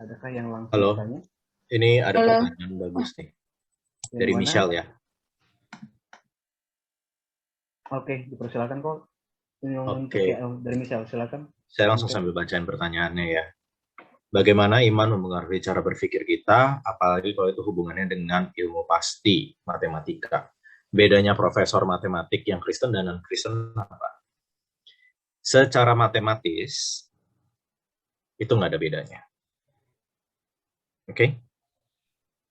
Adakah yang langsung Halo, bertanya? ini ada Halo. pertanyaan bagus nih Dari dari mana? Michelle ya. Oke, dipersilakan kok. Oke, Dari Michelle, silakan. saya langsung sambil bacain pertanyaannya ya. Bagaimana iman mempengaruhi cara berpikir kita, apalagi kalau itu hubungannya dengan ilmu pasti, matematika. Bedanya profesor matematik yang Kristen dan non-Kristen apa? Secara matematis, itu nggak ada bedanya. Oke?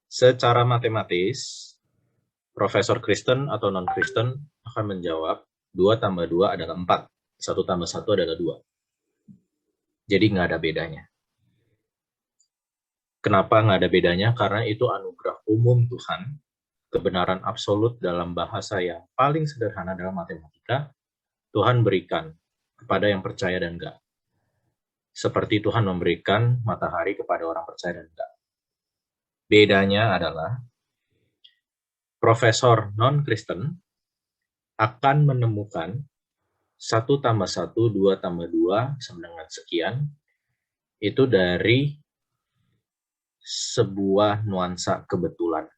Secara matematis, profesor Kristen atau non-Kristen akan menjawab 2 tambah 2 adalah 4. 1 tambah 1 adalah 2. Jadi nggak ada bedanya. Kenapa nggak ada bedanya? Karena itu anugerah umum Tuhan, kebenaran absolut dalam bahasa yang paling sederhana dalam matematika, Tuhan berikan kepada yang percaya dan enggak. Seperti Tuhan memberikan matahari kepada orang percaya dan enggak. Bedanya adalah, profesor non-Kristen akan menemukan 1 tambah 1, 2 tambah 2, sama dengan sekian, itu dari sebuah nuansa kebetulan.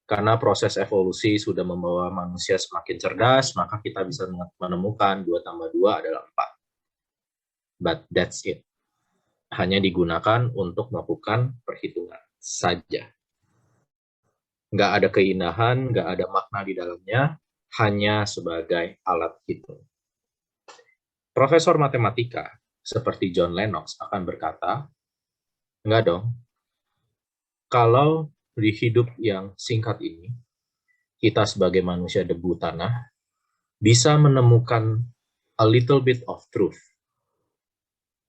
Karena proses evolusi sudah membawa manusia semakin cerdas, maka kita bisa menemukan 2 tambah 2 adalah 4. But that's it. Hanya digunakan untuk melakukan perhitungan saja. Nggak ada keindahan, nggak ada makna di dalamnya, hanya sebagai alat hitung. Profesor matematika seperti John Lennox akan berkata, enggak dong, kalau di hidup yang singkat ini, kita sebagai manusia debu tanah, bisa menemukan a little bit of truth,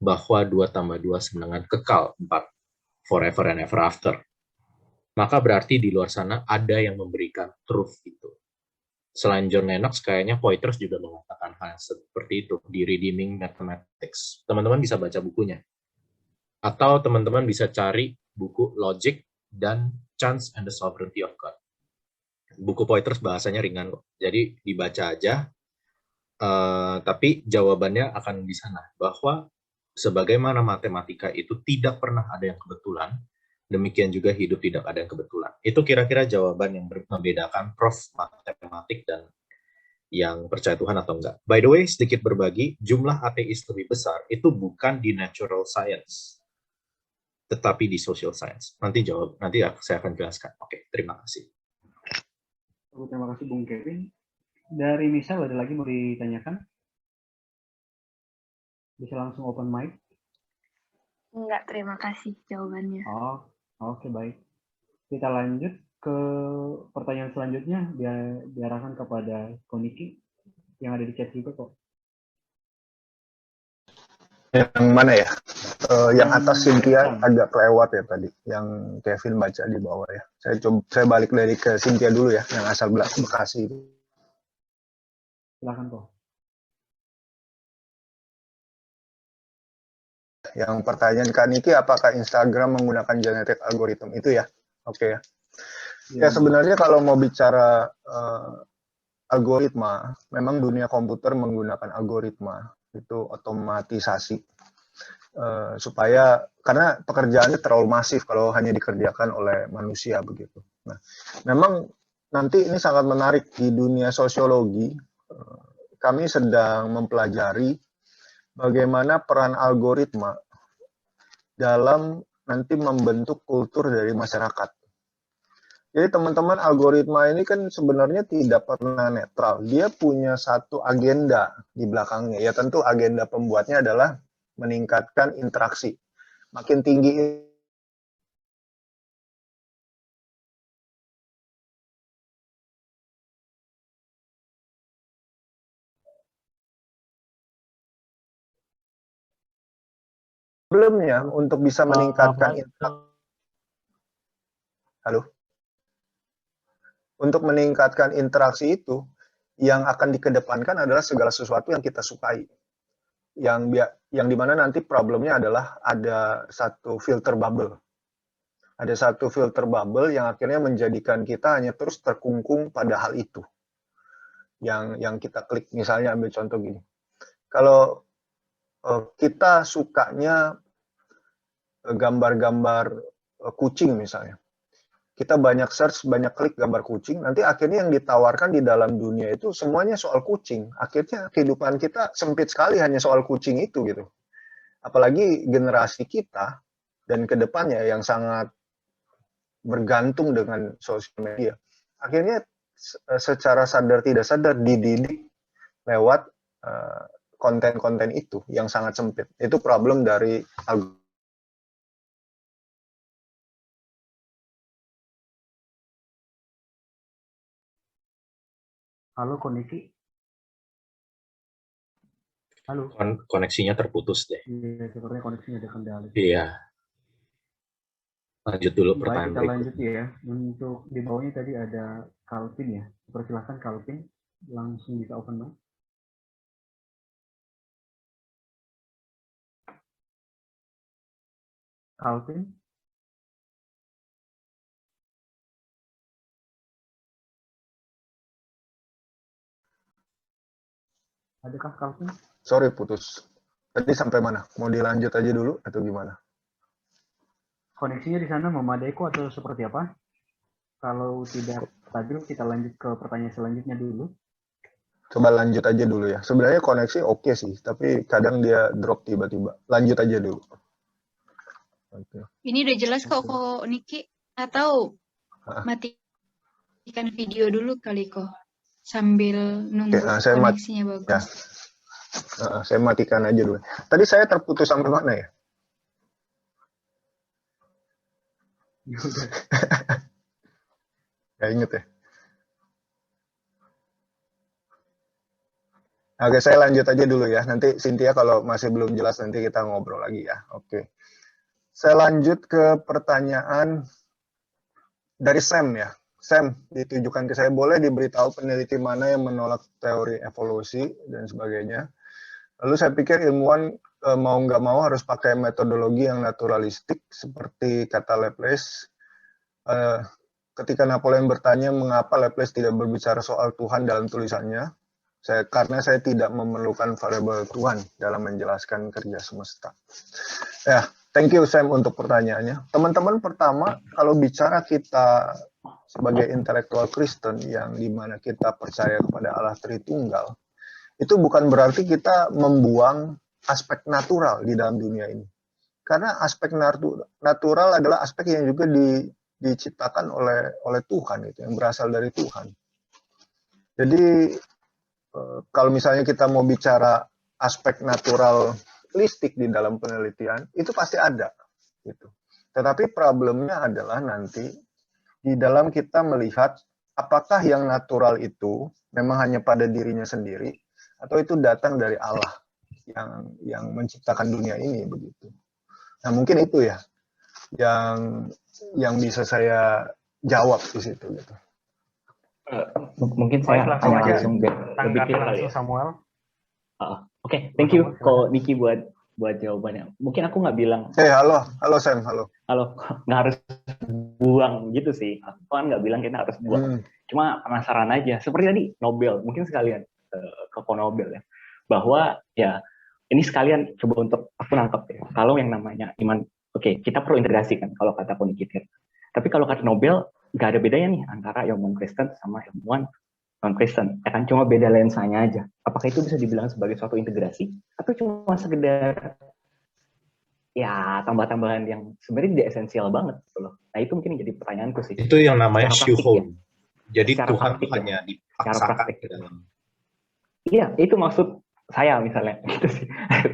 bahwa 2 tambah 2 sama dengan kekal 4, forever and ever after. Maka berarti di luar sana ada yang memberikan truth itu. Selain John Lennox, kayaknya Poitras juga mengatakan hal seperti itu di Redeeming Mathematics. Teman-teman bisa baca bukunya. Atau teman-teman bisa cari buku Logic dan Chance and the Sovereignty of God. Buku Poitras bahasanya ringan kok. Jadi dibaca aja, tapi jawabannya akan di sana. Bahwa sebagaimana matematika itu tidak pernah ada yang kebetulan, demikian juga hidup tidak ada yang kebetulan. Itu kira-kira jawaban yang membedakan prof matematik dan yang percaya Tuhan atau enggak. By the way, sedikit berbagi, jumlah ateis lebih besar itu bukan di natural science, tetapi di social science. Nanti saya akan jelaskan. Oke, terima kasih. Terima kasih Bung Kevin. Dari Michelle ada lagi mau ditanyakan? Bisa langsung open mic. Enggak, terima kasih jawabannya. Oh, oke, baik. Kita lanjut ke pertanyaan selanjutnya, diarahkan kepada Koniki yang ada di chat juga kok. Yang mana ya? Yang atas Cynthia agak kelewat ya tadi, yang Kevin baca di bawah ya. Saya balik dari ke Cynthia dulu ya, yang asal Bekasi itu. Silakan kok. Yang pertanyaan Kak Niki, apakah Instagram menggunakan genetic algorithm itu ya? Oke ya. Ya sebenarnya kalau mau bicara algoritma, memang dunia komputer menggunakan algoritma, itu otomatisasi. Supaya karena pekerjaannya terlalu masif kalau hanya dikerjakan oleh manusia begitu. Nah, memang nanti ini sangat menarik di dunia sosiologi. Kami sedang mempelajari bagaimana peran algoritma dalam nanti membentuk kultur dari masyarakat. Jadi teman-teman, algoritma ini kan sebenarnya tidak pernah netral. Dia punya satu agenda di belakangnya. Ya tentu agenda pembuatnya adalah meningkatkan interaksi. Makin tinggi problemnya untuk bisa meningkatkan interaksi. Halo? Untuk meningkatkan interaksi itu, yang akan dikedepankan adalah segala sesuatu yang kita sukai. Yang dimana nanti problemnya adalah ada satu filter bubble. Ada satu filter bubble yang akhirnya menjadikan kita hanya terus terkungkung pada hal itu. Yang kita klik, misalnya ambil contoh gini. Kalau kita sukanya gambar-gambar kucing misalnya. Kita banyak search, banyak klik gambar kucing, nanti akhirnya yang ditawarkan di dalam dunia itu semuanya soal kucing. Akhirnya kehidupan kita sempit sekali hanya soal kucing itu gitu. Apalagi generasi kita dan kedepannya yang sangat bergantung dengan sosial media. Akhirnya secara sadar tidak sadar dididik lewat konten-konten itu yang sangat sempit. Itu problem dari algoritma. Halo Koniki. Halo. Koneksinya terputus deh. Iya, sepertinya koneksinya ada kendala. Iya. Lanjut dulu Baik, pertanyaan kita berikut. lanjut ya. Untuk di bawahnya tadi ada Calvin ya. Persilahkan Calvin, langsung bisa open mic. Calvin. Adakah Calvin? Sorry putus. Tadi sampai mana? Mau dilanjut aja dulu atau gimana? Koneksinya di sana memadai kok atau seperti apa? Kalau tidak stabil, kita lanjut ke pertanyaan selanjutnya dulu. Coba lanjut aja dulu ya. Sebenarnya koneksi oke sih, tapi kadang dia drop tiba-tiba. Lanjut aja dulu. Oke. Ini udah jelas kok Niki, atau matikan video dulu kali kok sambil nunggu saya koneksinya bagus. Ya. Saya matikan aja dulu. Tadi saya terputus sampai mana ya? Gak inget ya. Oke, saya lanjut aja dulu ya. Nanti Cynthia kalau masih belum jelas nanti kita ngobrol lagi ya. Oke. Saya lanjut ke pertanyaan dari Sam ya. Sam, ditujukan ke saya, boleh diberitahu peneliti mana yang menolak teori evolusi dan sebagainya. Lalu saya pikir ilmuwan mau nggak mau harus pakai metodologi yang naturalistik seperti kata Laplace. Ketika Napoleon bertanya mengapa Laplace tidak berbicara soal Tuhan dalam tulisannya, karena saya tidak memerlukan variabel Tuhan dalam menjelaskan kerja semesta. Ya, thank you Sam untuk pertanyaannya. Teman-teman, pertama, kalau bicara kita sebagai intelektual Kristen yang dimana kita percaya kepada Allah Tritunggal, itu bukan berarti kita membuang aspek natural di dalam dunia ini. Karena aspek natural adalah aspek yang juga diciptakan oleh Tuhan, itu yang berasal dari Tuhan. Jadi kalau misalnya kita mau bicara aspek naturalistik di dalam penelitian, itu pasti ada. Gitu. Tetapi problemnya adalah nanti di dalam kita melihat apakah yang natural itu memang hanya pada dirinya sendiri, atau itu datang dari Allah yang menciptakan dunia ini begitu. Nah mungkin itu ya yang bisa saya jawab di situ gitu. Mungkin saya tanya langsung lebih clear ya. Samuel. Oke, thank you kok Niki buat jawabannya. Mungkin aku nggak bilang. Halo Sam, halo. Halo, nggak harus buang gitu sih. Aku kan nggak bilang kita harus buang. Cuma penasaran aja. Seperti tadi Nobel, mungkin sekalian ke Nobel ya. Bahwa ya ini sekalian coba untuk aku nangkep ya. Kalau yang namanya iman, oke, kita perlu integrasi kan kalau kata Koniki. Tapi kalau kata Nobel nggak ada bedanya nih antara ilmuwan Kristen sama ilmuwan non-Kristen. Ya kan cuma beda lensanya aja. Apakah itu bisa dibilang sebagai suatu integrasi atau cuma sekedar ya tambah-tambahan yang sebenarnya tidak esensial banget gitu loh. Nah itu mungkin jadi pertanyaanku sih. Itu yang namanya shoehorn. Ya. Jadi secara Tuhan praktik, hanya dipaksakan ke dalam. Iya, itu maksud saya misalnya gitu sih.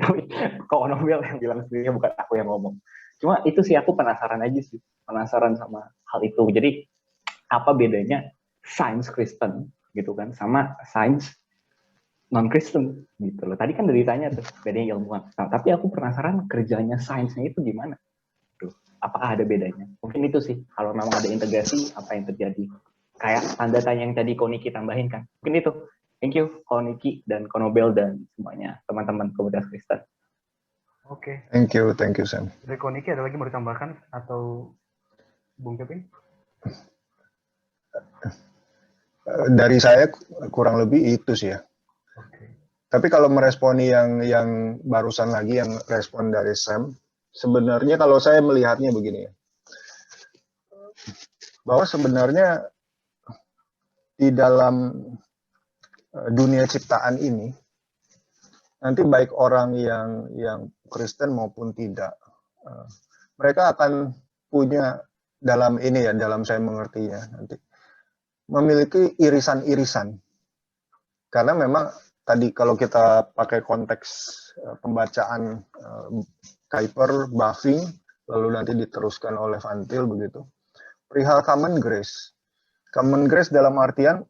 Tapi kok Nobel yang bilang sendiri, bukan aku yang ngomong. Cuma itu sih aku penasaran aja sih, penasaran sama hal itu. Jadi apa bedanya sains Kristen gitu kan sama sains non Kristen gitu loh. Tadi kan udah ditanya tuh bedanya ilmuwan. Nah, tapi aku penasaran kerjanya sainsnya itu gimana? Tuh, apakah ada bedanya? Mungkin itu sih. Kalau memang ada integrasi, apa yang terjadi? Kayak tanda tanya yang tadi Koniki tambahin kan. Mungkin itu. Thank you Koniki dan Konobel dan semuanya teman-teman komunitas Kristen. Oke. Thank you Sam. Dari Koniki ada lagi mau ditambahkan atau Bung Kevin? Dari saya kurang lebih itu sih ya. Okay. Tapi kalau meresponi yang barusan lagi yang respon dari Sam, sebenarnya kalau saya melihatnya begini ya, bahwa sebenarnya di dalam dunia ciptaan ini, nanti baik orang yang Kristen maupun tidak, mereka akan punya dalam ini ya, dalam saya mengertinya nanti, memiliki irisan-irisan. Karena memang tadi kalau kita pakai konteks pembacaan Kuyper, Bavinck, lalu nanti diteruskan oleh Van Til begitu, perihal common grace. Common grace dalam artian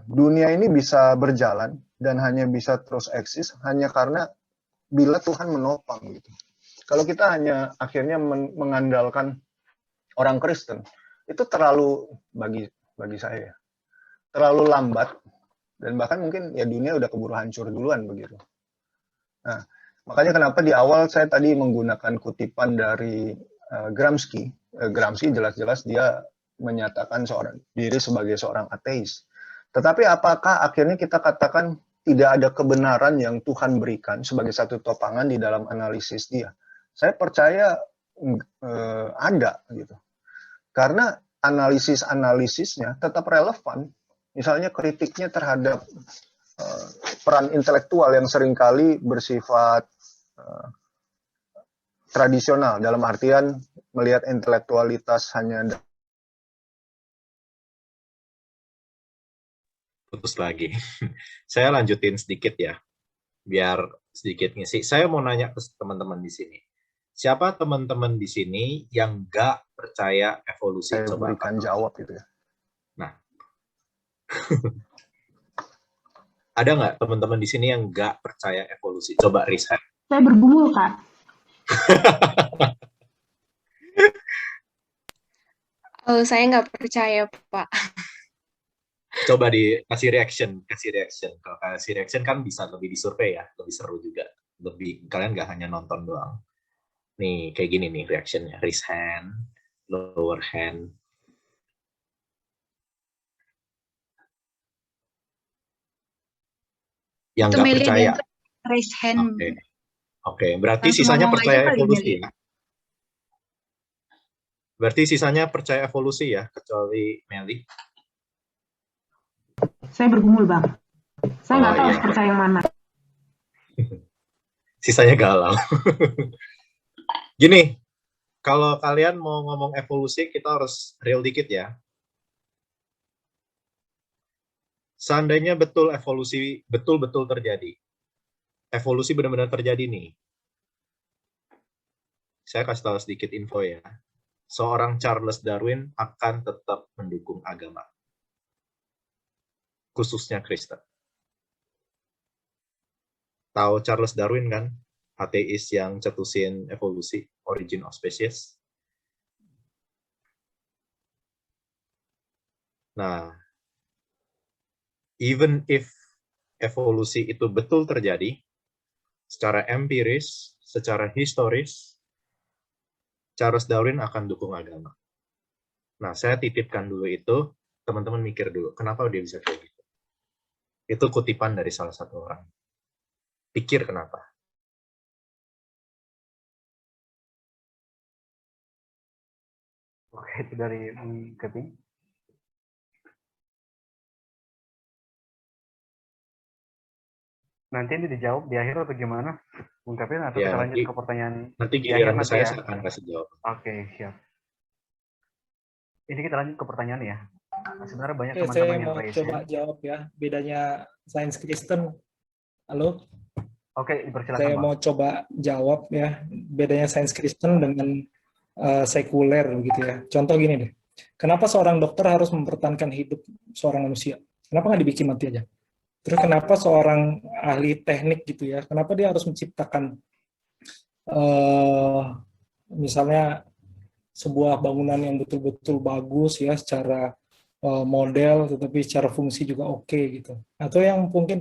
dunia ini bisa berjalan dan hanya bisa terus eksis hanya karena bila Tuhan menopang gitu. Kalau kita hanya akhirnya mengandalkan orang Kristen, itu terlalu bagi saya terlalu lambat, dan bahkan mungkin ya dunia udah keburu hancur duluan begitu. Nah, makanya kenapa di awal saya tadi menggunakan kutipan dari Gramsci. Gramsci jelas-jelas dia menyatakan diri sebagai seorang ateis. Tetapi apakah akhirnya kita katakan tidak ada kebenaran yang Tuhan berikan sebagai satu topangan di dalam analisis dia? Saya percaya ada gitu. Karena analisis-analisisnya tetap relevan. Misalnya kritiknya terhadap peran intelektual yang seringkali bersifat tradisional, dalam artian melihat intelektualitas hanya putus lagi. Saya lanjutin sedikit ya, biar sedikit ngisi. Saya mau nanya ke teman-teman di sini. Siapa teman-teman di sini yang nggak percaya evolusi? saya Coba berikan jawab gitu ya. Nah, ada nggak teman-teman di sini yang nggak percaya evolusi? Coba riset. Saya bergumul, Kak. Saya nggak percaya, Pak. Coba dikasih reaction. Kalau kasih reaction kan bisa lebih disurvey ya, lebih seru juga. Kalian nggak hanya nonton doang. Nih, kayak gini nih reactionnya. Raise hand, lower hand. Yang nggak percaya. Raise hand. Oke. Berarti sisanya percaya evolusi ya? Berarti sisanya percaya evolusi ya, kecuali Meli. Saya bergumul, Bang. Saya nggak tahu iya. harus percaya yang mana. Sisanya galau. Gini, kalau kalian mau ngomong evolusi, kita harus real dikit ya. Seandainya betul evolusi betul-betul terjadi, evolusi benar-benar terjadi nih. Saya kasih tahu sedikit info ya. Seorang Charles Darwin akan tetap mendukung agama, khususnya Kristen. Tahu Charles Darwin kan? Ateis yang cetusin evolusi, origin of species. Nah, even if evolusi itu betul terjadi, secara empiris, secara historis, Charles Darwin akan dukung agama. Nah, saya titipkan dulu itu, teman-teman mikir dulu, kenapa dia bisa kayak gitu? Itu kutipan dari salah satu orang. Pikir kenapa? Oke, itu dari Keping. Nanti ini dijawab di akhir atau gimana? Bung Keping, atau Ya, kita lanjut ke pertanyaan nanti di akhir giliran ke nanti saya, ya? saya akan kasih jawab. Oke, siap. Ini kita lanjut ke pertanyaan ya. Nah, sebenarnya banyak Saya teman-teman yang mau raise coba hand. jawab ya, bedanya sains Kristen. Halo? Oke, dipersilakan, Saya Bang. mau coba jawab ya, bedanya sains Kristen dengan sekuler gitu ya. Contoh gini deh, kenapa seorang dokter harus mempertahankan hidup seorang manusia? Kenapa nggak dibikin mati aja? Terus kenapa seorang ahli teknik gitu ya, kenapa dia harus menciptakan misalnya sebuah bangunan yang betul-betul bagus ya secara model, tetapi secara fungsi juga oke gitu. Atau yang mungkin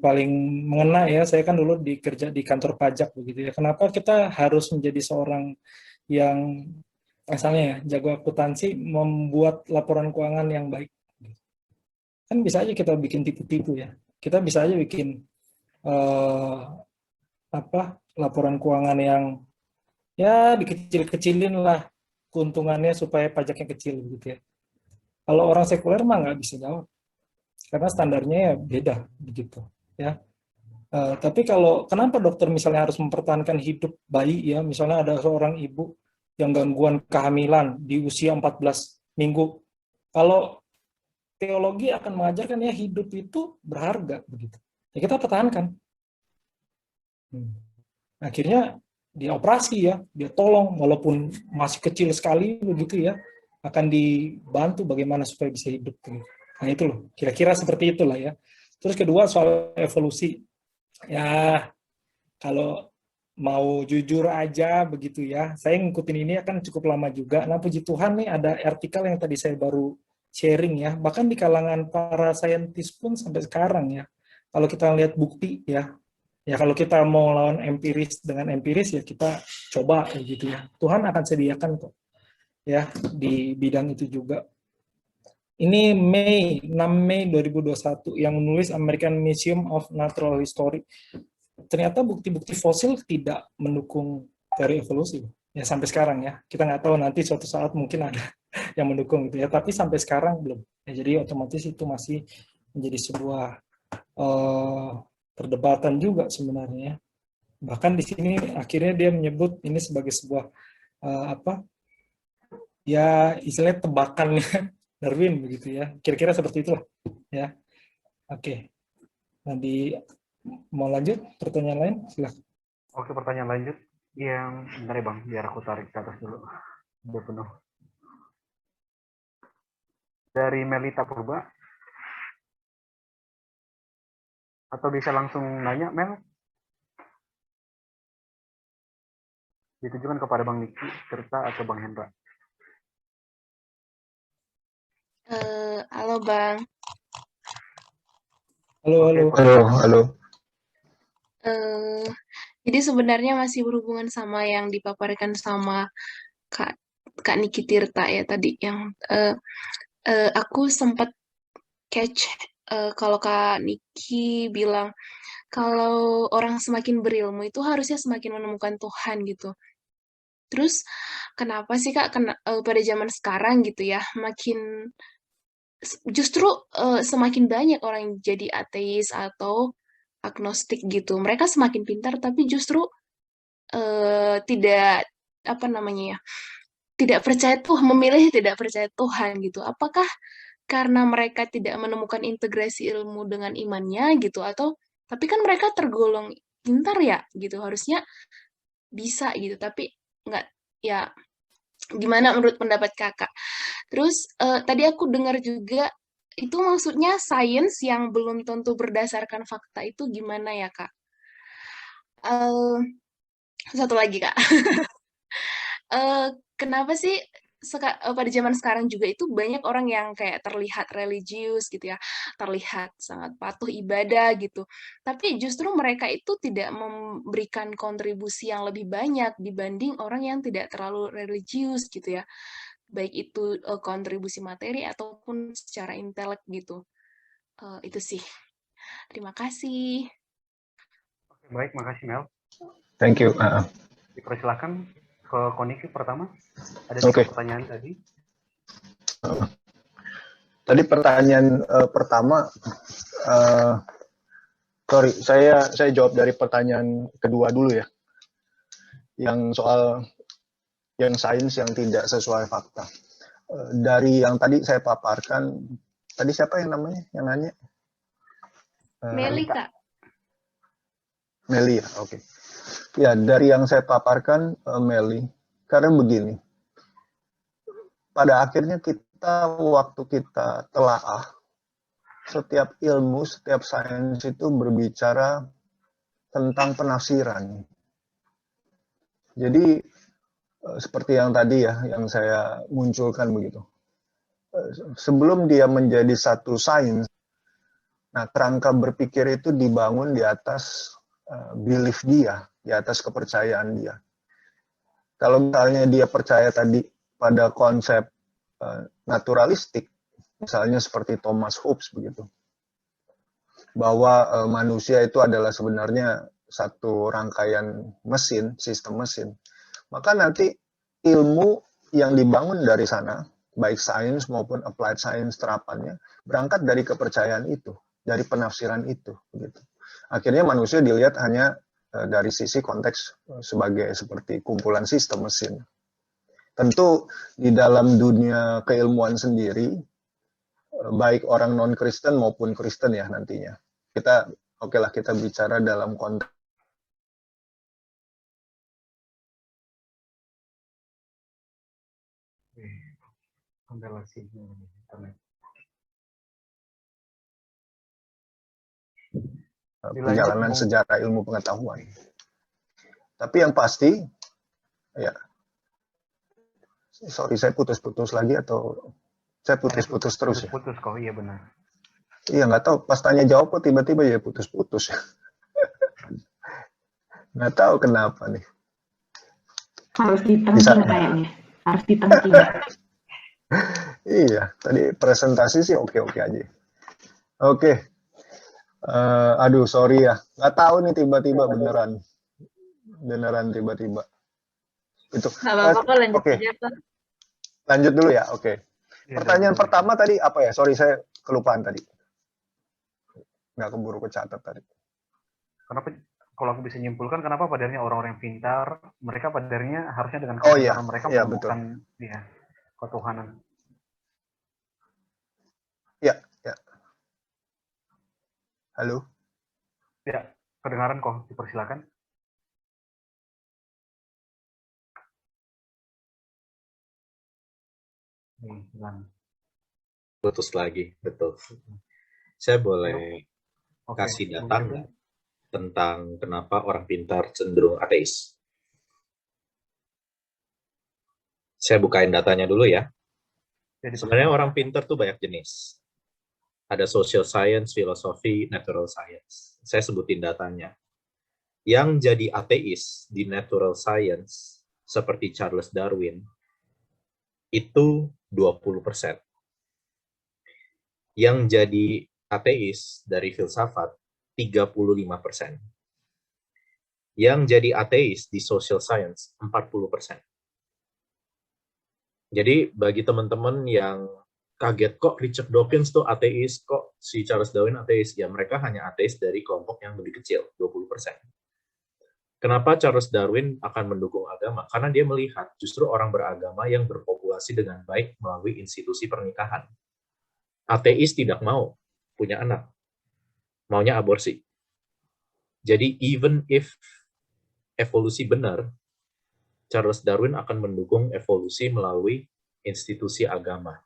paling mengena ya, saya kan dulu kerja di kantor pajak begitu ya. Kenapa kita harus menjadi seorang yang asalnya ya jago akuntansi membuat laporan keuangan yang baik? Kan bisa aja kita bikin tipu-tipu ya. Kita bisa aja bikin laporan keuangan yang ya dikecil-kecilin lah keuntungannya supaya pajaknya kecil gitu ya. Kalau orang sekuler mah nggak bisa jawab karena standarnya ya beda begitu ya. Tapi kalau kenapa dokter misalnya harus mempertahankan hidup bayi ya, misalnya ada seorang ibu yang gangguan kehamilan di usia 14 minggu. Kalau teologi akan mengajarkan ya hidup itu berharga begitu. Ya kita pertahankan. Akhirnya dia operasi ya, dia tolong walaupun masih kecil sekali begitu ya, akan dibantu bagaimana supaya bisa hidup. Nah itu loh, kira-kira seperti itulah ya. Terus kedua soal evolusi. Ya, kalau mau jujur aja begitu ya, saya ngikutin ini akan cukup lama juga. Nah, puji Tuhan nih ada artikel yang tadi saya baru sharing ya, bahkan di kalangan para saintis pun sampai sekarang ya. Kalau kita lihat bukti ya kalau kita mau lawan empiris dengan empiris ya kita coba gitu ya. Tuhan akan sediakan kok ya di bidang itu juga. Ini 6 Mei 2021 yang menulis American Museum of Natural History. Ternyata bukti-bukti fosil tidak mendukung teori evolusi. Ya sampai sekarang ya. Kita nggak tahu nanti suatu saat mungkin ada yang mendukung gitu ya. Tapi sampai sekarang belum. Ya, jadi otomatis itu masih menjadi sebuah perdebatan juga sebenarnya. Bahkan di sini akhirnya dia menyebut ini sebagai sebuah ya istilahnya tebakannya Darwin begitu ya, kira-kira seperti itulah ya. Oke, nanti mau lanjut pertanyaan lain silahkan. Oke, pertanyaan lanjut yang bentar ya Bang, biar aku tarik ke atas dulu, udah penuh. Dari Melita Purba, atau bisa langsung nanya Mel, ditujukan kepada Bang Niki, Tirta atau Bang Hendra. Halo Bang. Halo. Jadi sebenarnya masih berhubungan sama yang dipaparkan sama Kak Niki Tirta ya tadi yang aku sempat catch kalau Kak Niki bilang kalau orang semakin berilmu itu harusnya semakin menemukan Tuhan gitu. Terus kenapa sih Kak pada zaman sekarang gitu ya justru semakin banyak orang yang jadi ateis atau agnostik gitu. Mereka semakin pintar tapi justru tidak apa namanya ya, tidak percaya memilih tidak percaya Tuhan gitu. Apakah karena mereka tidak menemukan integrasi ilmu dengan imannya gitu, atau tapi kan mereka tergolong pintar ya gitu, harusnya bisa gitu, tapi nggak ya. Gimana menurut pendapat Kakak? Terus tadi aku dengar juga itu maksudnya sains yang belum tentu berdasarkan fakta itu gimana ya Kak? Satu lagi Kak. Kenapa sih pada zaman sekarang juga itu banyak orang yang kayak terlihat religius gitu ya, terlihat sangat patuh ibadah gitu, tapi justru mereka itu tidak memberikan kontribusi yang lebih banyak dibanding orang yang tidak terlalu religius gitu ya, baik itu kontribusi materi ataupun secara intelek gitu. Itu sih. Terima kasih. Oke, baik, makasih Mel. Thank you. Dipersilakan ke Koniki pertama. Ada 3 pertanyaan tadi. Tadi pertanyaan pertama, sorry, saya jawab dari pertanyaan kedua dulu ya. Yang soal yang sains yang tidak sesuai fakta. Dari yang tadi saya paparkan, tadi siapa yang namanya yang nanya? Meli Kak. Meli ya, oke. Ya, dari yang saya paparkan, Meli, karena begini, pada akhirnya waktu kita telaah, setiap ilmu, setiap sains itu berbicara tentang penafsiran. Jadi, seperti yang tadi ya, yang saya munculkan begitu. Sebelum dia menjadi satu sains, nah kerangka berpikir itu dibangun di atas belief dia, di atas kepercayaan dia. Kalau misalnya dia percaya tadi pada konsep naturalistik, misalnya seperti Thomas Hobbes begitu, bahwa manusia itu adalah sebenarnya satu rangkaian mesin, sistem mesin, maka nanti ilmu yang dibangun dari sana, baik sains maupun applied science terapannya, berangkat dari kepercayaan itu, dari penafsiran itu. Gitu. Akhirnya manusia dilihat hanya dari sisi konteks sebagai seperti kumpulan sistem mesin. Tentu di dalam dunia keilmuan sendiri, baik orang non-Kristen maupun Kristen ya nantinya. Kita, oke lah kita bicara dalam konteks perjalanan sejarah ilmu pengetahuan. Tapi yang pasti, ya, sorry saya putus-putus lagi atau saya putus-putus terus ya? Putus kok, iya benar. Iya nggak tahu, pas tanya jawab kok tiba-tiba ya putus-putus. Nggak tahu kenapa nih. Harus ditengking kayaknya. Harus ditengking. Iya, tadi presentasi sih oke-oke aja. Oke. Aduh, sorry ya. Nggak tahu nih tiba-tiba beneran. Beneran tiba-tiba. Itu. Nggak apa-apa kok, lanjut Oke. aja Pak. Lanjut dulu ya, oke. Pertanyaan pertama tadi apa ya? Sorry, saya kelupaan tadi. Nggak keburu kecatat tadi. Kenapa, kalau aku bisa nyimpulkan, kenapa pada akhirnya orang-orang yang pintar, mereka pada akhirnya harusnya dengan Oh iya, kepintaran mereka iya, menemukan ya, ketuhanan. Ya, ya. Halo? Ya, kedengaran kok, dipersilakan. Hilang. Putus lagi, betul. Saya boleh kasih data nggak tentang kenapa orang pintar cenderung ateis? Saya bukain datanya dulu ya. Sebenarnya orang pintar tuh banyak jenis. Ada social science, filosofi, natural science. Saya sebutin datanya. Yang jadi ateis di natural science, seperti Charles Darwin, itu 20%. Yang jadi ateis dari filsafat, 35%. Yang jadi ateis di social science, 40%. Jadi bagi teman-teman yang kaget kok Richard Dawkins tuh ateis, kok si Charles Darwin ateis, ya mereka hanya ateis dari kelompok yang lebih kecil, 20%. Kenapa Charles Darwin akan mendukung agama? Karena dia melihat justru orang beragama yang berpopulasi dengan baik melalui institusi pernikahan. Ateis tidak mau punya anak, maunya aborsi. Jadi even if evolusi benar, Charles Darwin akan mendukung evolusi melalui institusi agama.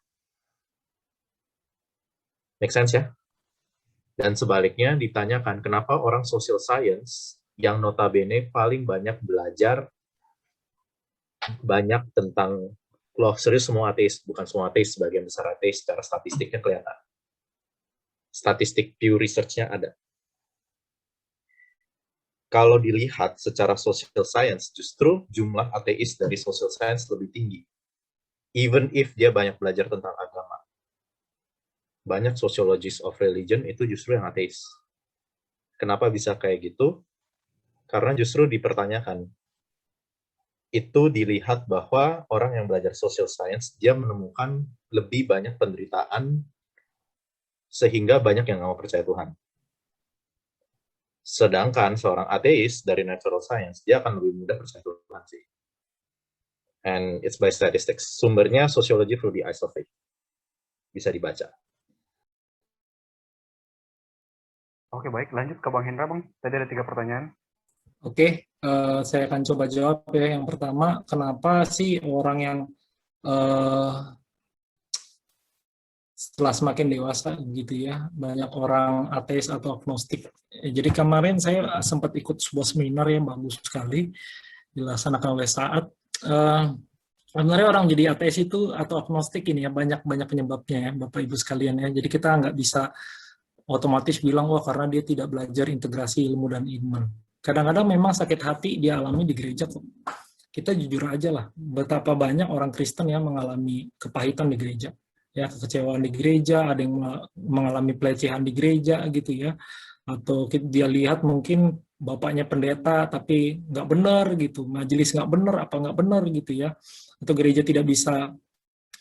Make sense ya? Dan sebaliknya ditanyakan kenapa orang social science yang notabene paling banyak belajar banyak tentang loh, serius semua ateis, bukan semua ateis, sebagian besar ateis secara statistiknya kelihatan. Statistik Pew Research-nya ada. Kalau dilihat secara social science, justru jumlah ateis dari social science lebih tinggi. Even if dia banyak belajar tentang agama. Banyak sociologists of religion itu justru yang ateis. Kenapa bisa kayak gitu? Karena justru dipertanyakan. Itu dilihat bahwa orang yang belajar social science, dia menemukan lebih banyak penderitaan sehingga banyak yang nggak mau percaya Tuhan. Sedangkan seorang ateis dari natural science, dia akan lebih mudah percaya Tuhan sih. And it's by statistics. Sumbernya Sociology through the Eyes of Faith. Bisa dibaca. Oke, baik. Lanjut ke Bang Hendra, Bang. Tadi ada 3 pertanyaan. Oke, saya akan coba jawab ya. Yang pertama, kenapa sih orang yang setelah semakin dewasa gitu ya, banyak orang ateis atau agnostik. Jadi kemarin saya sempat ikut sebuah seminar yang bagus sekali dilaksanakan oleh Saat. Sebenarnya orang jadi ateis itu atau agnostik ini ya banyak penyebabnya ya, Bapak Ibu sekalian ya. Jadi kita nggak bisa otomatis bilang wah karena dia tidak belajar integrasi ilmu dan iman. Kadang-kadang memang sakit hati dia alami di gereja kok. Kita jujur aja lah, betapa banyak orang Kristen yang mengalami kepahitan di gereja. Ya, kekecewaan di gereja, ada yang mengalami pelecehan di gereja gitu ya. Atau dia lihat mungkin bapaknya pendeta tapi nggak benar gitu, majelis nggak benar apa nggak benar gitu ya, atau gereja tidak bisa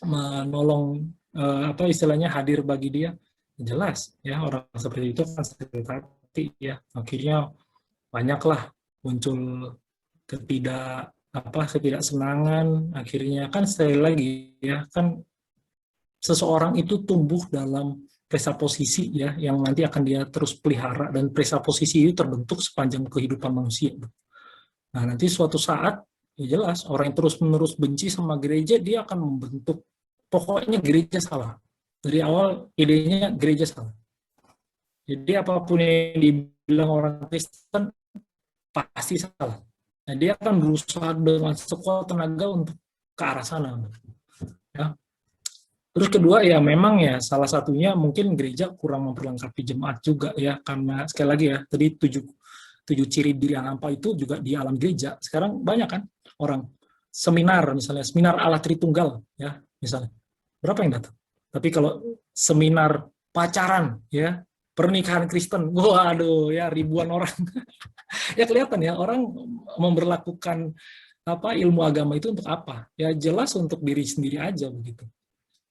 menolong apa istilahnya hadir bagi dia, jelas ya orang seperti itu kan sakit hati ya, akhirnya banyaklah muncul ketidaksenangan, akhirnya kan sekali lagi ya kan seseorang itu tumbuh dalam presaposisi ya yang nanti akan dia terus pelihara, dan presaposisi itu terbentuk sepanjang kehidupan manusia. Nah, nanti suatu saat ya jelas orang yang terus-menerus benci sama gereja, dia akan membentuk pokoknya gereja salah. Dari awal idenya gereja salah. Jadi apapun yang dibilang orang Kristen pasti salah. Nah, dia akan berusaha dengan sekuat tenaga untuk ke arah sana. Ya. Terus kedua ya memang ya salah satunya mungkin gereja kurang memperlengkapi jemaat juga ya, karena sekali lagi ya tadi tujuh ciri diri yang hampa itu juga di alam gereja. Sekarang banyak kan orang seminar, misalnya seminar Allah Tritunggal ya misalnya, berapa yang datang? Tapi kalau seminar pacaran ya, pernikahan Kristen, waduh ya ribuan orang. Ya kelihatan ya orang memberlakukan apa ilmu agama itu untuk apa? Ya jelas untuk diri sendiri aja begitu.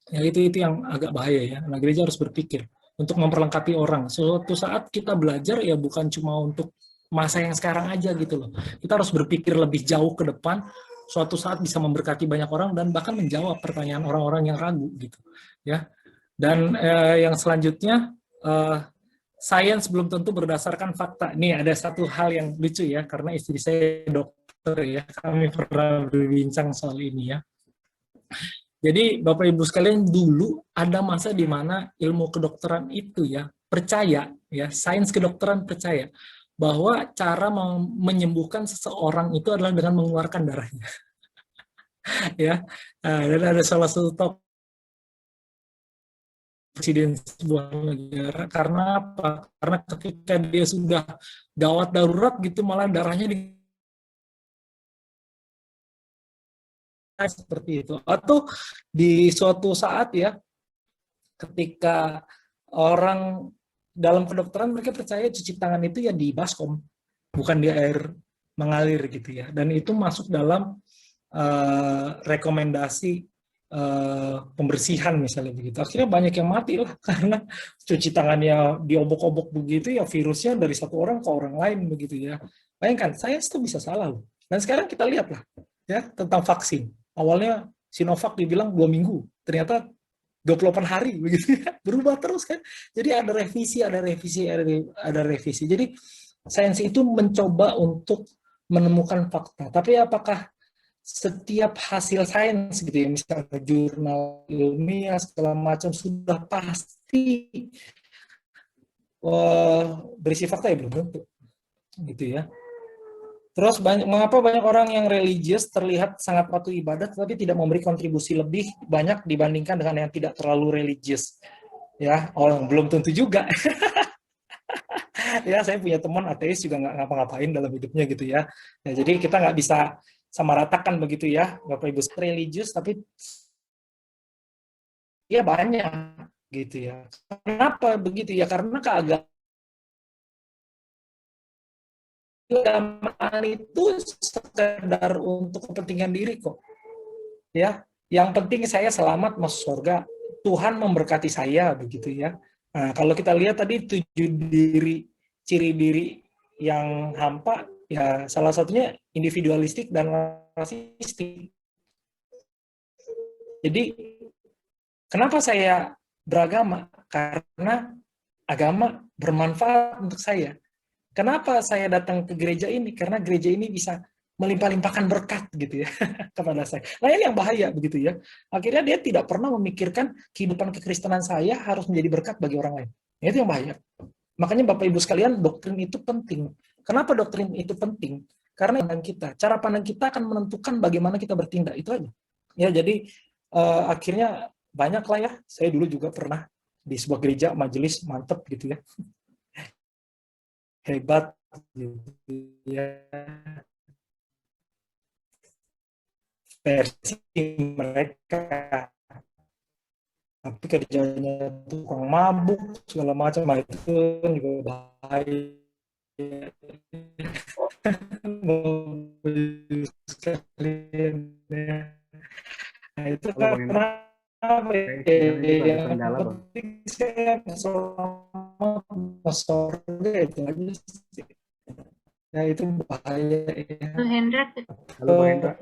Ya itu yang agak bahaya ya. Nah, gereja harus berpikir untuk memperlengkapi orang. Suatu saat kita belajar ya bukan cuma untuk masa yang sekarang aja gitu loh. Kita harus berpikir lebih jauh ke depan. Suatu saat bisa memberkati banyak orang dan bahkan menjawab pertanyaan orang-orang yang ragu gitu. Ya. Dan yang selanjutnya sains belum tentu berdasarkan fakta. Nih ada satu hal yang lucu ya, karena istri saya dokter ya. Kami pernah berbincang soal ini ya. Jadi Bapak Ibu sekalian, dulu ada masa di mana ilmu kedokteran itu ya percaya ya, sains kedokteran percaya bahwa cara menyembuhkan seseorang itu adalah dengan mengeluarkan darahnya. Ya. Dan ada salah satu top presiden sebuah negara, karena apa? Karena ketika dia sudah gawat darurat gitu malah darahnya seperti itu. Atau di suatu saat ya ketika orang dalam kedokteran mereka percaya cuci tangan itu ya di baskom, bukan di air mengalir gitu ya, dan itu masuk dalam rekomendasi pembersihan misalnya begitu. Akhirnya banyak yang mati lah karena cuci tangannya diobok-obok begitu ya, virusnya dari satu orang ke orang lain begitu ya. Bayangkan, saya itu bisa salah loh. Dan sekarang kita lihat lah ya tentang vaksin. Awalnya Sinovac dibilang 2 minggu, ternyata 28 hari begitu ya. Berubah terus kan. Jadi ada revisi. Jadi sains itu mencoba untuk menemukan fakta. Tapi apakah setiap hasil sains gitu ya, misalnya jurnal ilmiah segala macam sudah pasti berisi fakta ya belum tentu gitu ya. Terus mengapa banyak orang yang religius terlihat sangat patuh ibadat tapi tidak memberi kontribusi lebih banyak dibandingkan dengan yang tidak terlalu religius? Ya, belum tentu juga. Ya, saya punya teman ateis juga nggak ngapa-ngapain dalam hidupnya gitu ya. Ya, jadi kita nggak bisa samaratakan begitu ya, Bapak Ibu religius tapi ya banyak gitu ya. Kenapa begitu ya? Karena keagamaan itu sekedar untuk kepentingan diri kok. Ya, yang penting saya selamat masuk surga, Tuhan memberkati saya begitu ya. Nah, kalau kita lihat tadi 7 ciri diri yang hampa ya, salah satunya individualistik dan rasistik. Jadi kenapa saya beragama? Karena agama bermanfaat untuk saya. Kenapa saya datang ke gereja ini? Karena gereja ini bisa melimpah-limpahkan berkat gitu ya kepada saya. Nah ini yang bahaya begitu ya. Akhirnya dia tidak pernah memikirkan kehidupan kekristenan saya harus menjadi berkat bagi orang lain. Nah, itu yang bahaya. Makanya Bapak Ibu sekalian, doktrin itu penting. Kenapa doktrin itu penting? Karena cara pandang kita akan menentukan bagaimana kita bertindak, itu aja. Ya jadi akhirnya banyak lah ya. Saya dulu juga pernah di sebuah gereja majelis mantep gitu ya. Hebat gitu ya. Versi mereka, tapi kerjanya tukang mabuk segala macam, itu juga bahaya sekalian ya. Nah, itu Halo Bang Hendra, karena apa kayak ya, sinyalnya juga ada yang kendala Bang. penting saya selama sore itu aja sih. Ya itu bahaya ya. Bang Hendra, Halo Bang Hendra,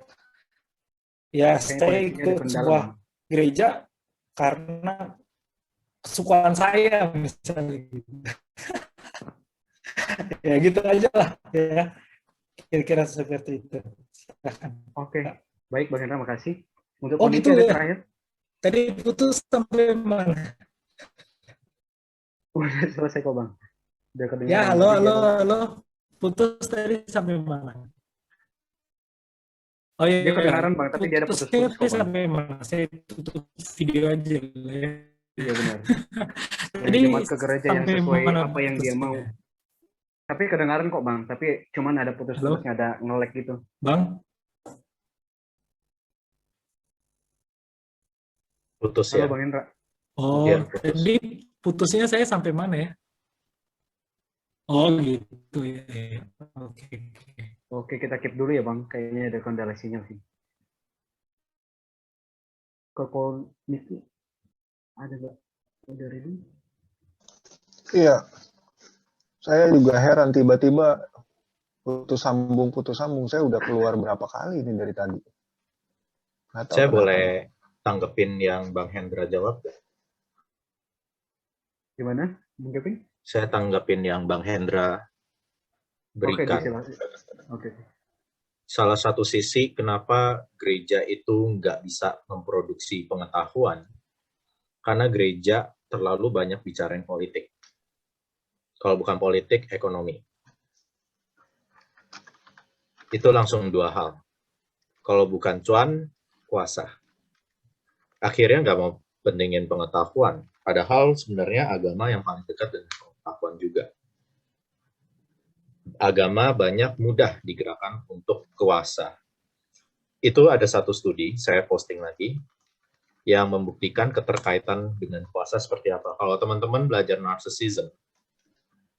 Ya kayaknya saya koneksinya ada ikut kendala sebuah Bang. gereja karena kesukaan saya misalnya gitu. Ya gitu aja lah ya, kira-kira seperti itu. Silakan. Oke, baik Bang Hendra, makasih. Untuk Oh kondisi gitu ada ya, terakhir. tadi putus sampai mana? Udah selesai kok Bang. Udah Ya kedengaran halo tadi halo dia. halo, putus tadi sampai mana? Oh iya, Dia kedengaran Bang, tapi dia ada putusnya putus-putus kok Bang. sampai mana? Saya tutup video aja ya. Iya benar. Tadi Jemaat ke gereja yang sampai sesuai mana apa yang dia putusnya? mau. Tapi kedengaran kok Bang, tapi cuman ada putus-putusnya, ada nge-lag gitu. Bang? Putus Halo ya. Bang Hendra. Oh, Iya, putus. tadi putusnya saya sampai mana ya? Oh gitu ya. Oke. Oke, kita keep dulu ya Bang. Kayaknya ada kendala sinyal sih. Ke kondisi ada nggak? Udah ready? Iya, saya juga heran tiba-tiba putus sambung. Saya udah keluar berapa kali ini dari tadi. Nggak tahu Saya kenapa. boleh tanggepin yang Bang Hendra jawab? Gimana, Bung Kevin? Saya tanggepin yang Bang Hendra berikan. Oke. Salah satu sisi kenapa gereja itu nggak bisa memproduksi pengetahuan, karena gereja terlalu banyak bicarain politik. Kalau bukan politik, ekonomi. Itu langsung dua hal. Kalau bukan cuan, kuasa. Akhirnya nggak mau pentingin pengetahuan. Padahal sebenarnya agama yang paling dekat dengan pengetahuan juga. Agama banyak mudah digerakkan untuk kuasa. Itu ada satu studi, saya posting lagi, yang membuktikan keterkaitan dengan kuasa seperti apa. Kalau teman-teman belajar narcissism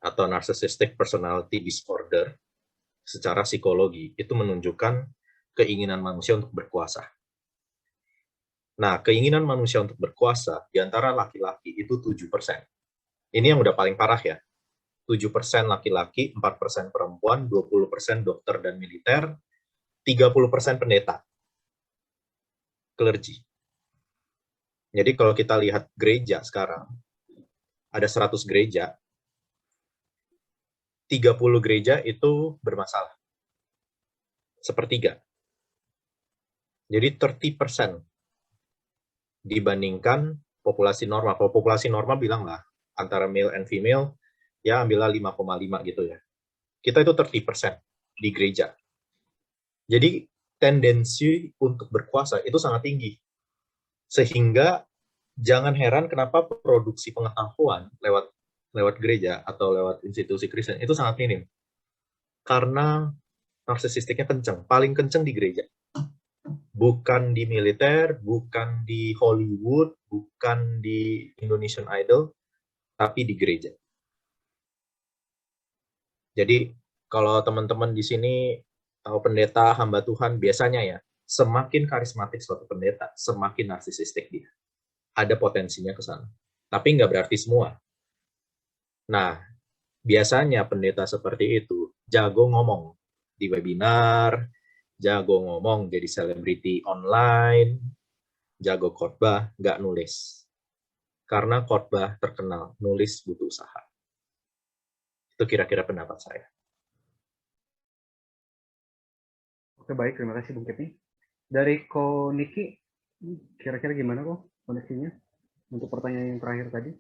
atau narcissistic personality disorder secara psikologi, itu menunjukkan keinginan manusia untuk berkuasa. Nah, keinginan manusia untuk berkuasa di antara laki-laki itu 7%. Ini yang udah paling parah ya. 7% laki-laki, 4% perempuan, 20% dokter dan militer, 30% pendeta, clergy. Jadi kalau kita lihat gereja sekarang, ada 100 gereja, 30 gereja itu bermasalah. Sepertiga. Jadi 30% dibandingkan populasi normal. Kalau populasi normal bilang lah, antara male and female, ya ambillah 5,5 gitu ya. Kita itu 30% di gereja. Jadi tendensi untuk berkuasa itu sangat tinggi. Sehingga jangan heran kenapa produksi pengetahuan lewat gereja atau lewat institusi Kristen itu sangat minim. Karena narsisistiknya kenceng, paling kenceng di gereja. Bukan di militer, bukan di Hollywood, bukan di Indonesian Idol, tapi di gereja. Jadi kalau teman-teman di sini pendeta, hamba Tuhan, biasanya ya, semakin karismatik suatu pendeta, semakin narsisistik dia. Ada potensinya ke sana. Tapi nggak berarti semua. Nah, biasanya pendeta seperti itu jago ngomong di webinar, jago ngomong jadi selebriti online, jago khotbah, nggak nulis. Karena khotbah terkenal, nulis butuh usaha. Itu kira-kira pendapat saya. Oke, baik. Terima kasih, Bung Kevin. Dari Ko Niki, kira-kira gimana kok koneksinya untuk pertanyaan yang terakhir tadi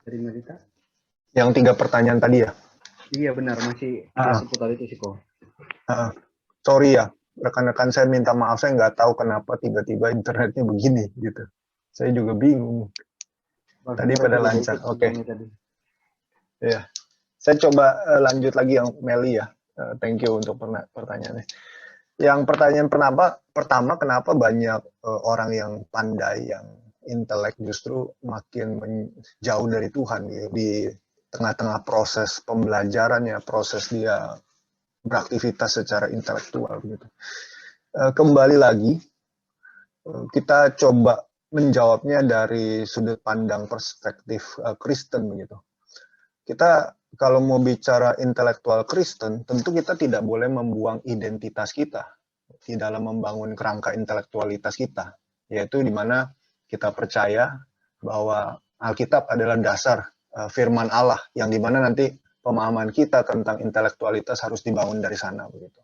dari Melita? Yang 3 pertanyaan tadi ya? Iya, benar. Masih seputar itu sih, kok. Sorry ya, rekan-rekan saya minta maaf, saya nggak tahu kenapa tiba-tiba internetnya begini gitu. Saya juga bingung. Tadi pada lancar, oke. Ya, saya coba lanjut lagi yang Meli ya. Thank you untuk pertanyaannya. Yang pertanyaan pertama, kenapa banyak orang yang pandai, yang intelek justru makin jauh dari Tuhan gitu, di tengah-tengah proses pembelajarannya, proses dia beraktivitas secara intelektual gitu. Kembali lagi, kita coba menjawabnya dari sudut pandang perspektif Kristen begitu. Kita kalau mau bicara intelektual Kristen, tentu kita tidak boleh membuang identitas kita di dalam membangun kerangka intelektualitas kita, yaitu di mana kita percaya bahwa Alkitab adalah dasar firman Allah, yang di mana nanti pemahaman kita tentang intelektualitas harus dibangun dari sana begitu.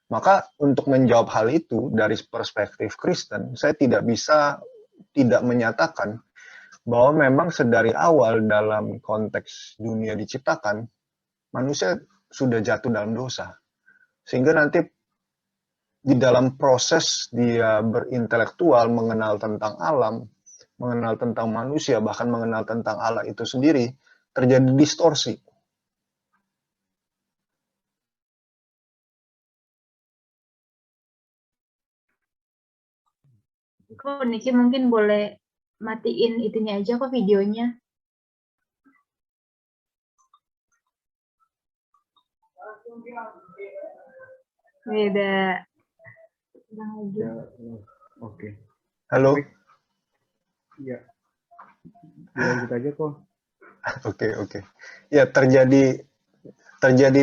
Maka untuk menjawab hal itu dari perspektif Kristen, saya tidak bisa tidak menyatakan bahwa memang sedari awal dalam konteks dunia diciptakan, manusia sudah jatuh dalam dosa. Sehingga nanti di dalam proses dia berintelektual, mengenal tentang alam, mengenal tentang manusia, bahkan mengenal tentang Allah itu sendiri, terjadi distorsi. Kok Niki mungkin boleh matiin itunya aja kok videonya. Beda. Ulang lagi. Ya, oke. Halo? Ya. Lanjut aja kok. Oke. Ya, terjadi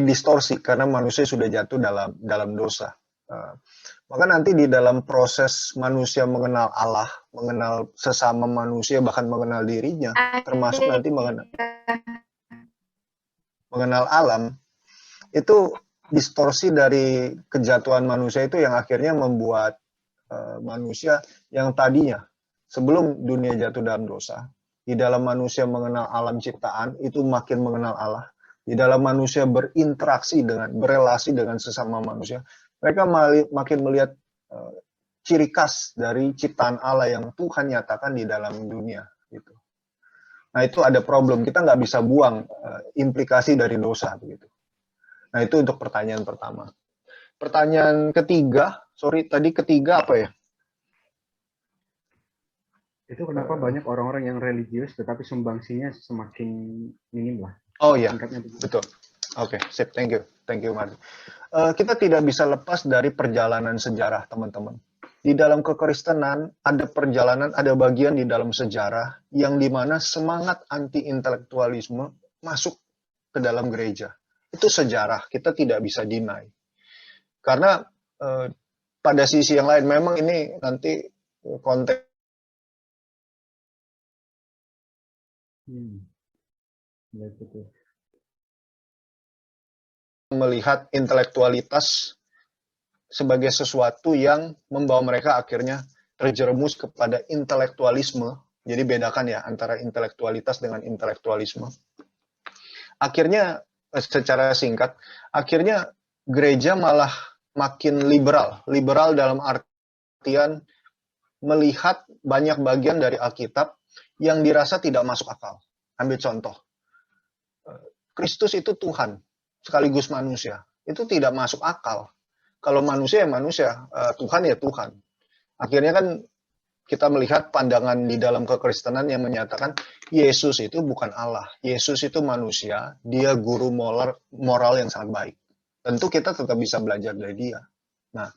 distorsi karena manusia sudah jatuh dalam dosa. Maka nanti di dalam proses manusia mengenal Allah, mengenal sesama manusia, bahkan mengenal dirinya, termasuk nanti mengenal alam, itu distorsi dari kejatuhan manusia itu yang akhirnya membuat manusia yang tadinya sebelum dunia jatuh dalam dosa, di dalam manusia mengenal alam ciptaan, itu makin mengenal Allah. Di dalam manusia berelasi dengan sesama manusia, mereka makin melihat ciri khas dari ciptaan Allah yang Tuhan nyatakan di dalam dunia. Gitu. Nah itu ada problem, kita nggak bisa buang implikasi dari dosa. Begitu. Nah itu untuk pertanyaan pertama. Pertanyaan ketiga, tadi ketiga apa ya? Itu kenapa banyak orang-orang yang religius tetapi sumbangsinya semakin minim lah. Oh iya, betul. Oke, sip, thank you, Mardi. Kita tidak bisa lepas dari perjalanan sejarah, teman-teman. Di dalam kekristenan ada bagian di dalam sejarah yang dimana semangat anti-intelektualisme masuk ke dalam gereja. Itu sejarah, kita tidak bisa deny. Karena pada sisi yang lain, memang ini nanti konteks Betul. Melihat intelektualitas sebagai sesuatu yang membawa mereka akhirnya terjerumus kepada intelektualisme. Jadi bedakan ya antara intelektualitas dengan intelektualisme. Akhirnya secara singkat, akhirnya gereja malah makin liberal. Liberal dalam artian melihat banyak bagian dari Alkitab yang dirasa tidak masuk akal. Ambil contoh. Kristus itu Tuhan, sekaligus manusia. Itu tidak masuk akal. Kalau manusia ya manusia, Tuhan ya Tuhan. Akhirnya kan kita melihat pandangan di dalam kekristenan yang menyatakan Yesus itu bukan Allah. Yesus itu manusia, dia guru moral yang sangat baik. Tentu kita tetap bisa belajar dari dia. Nah,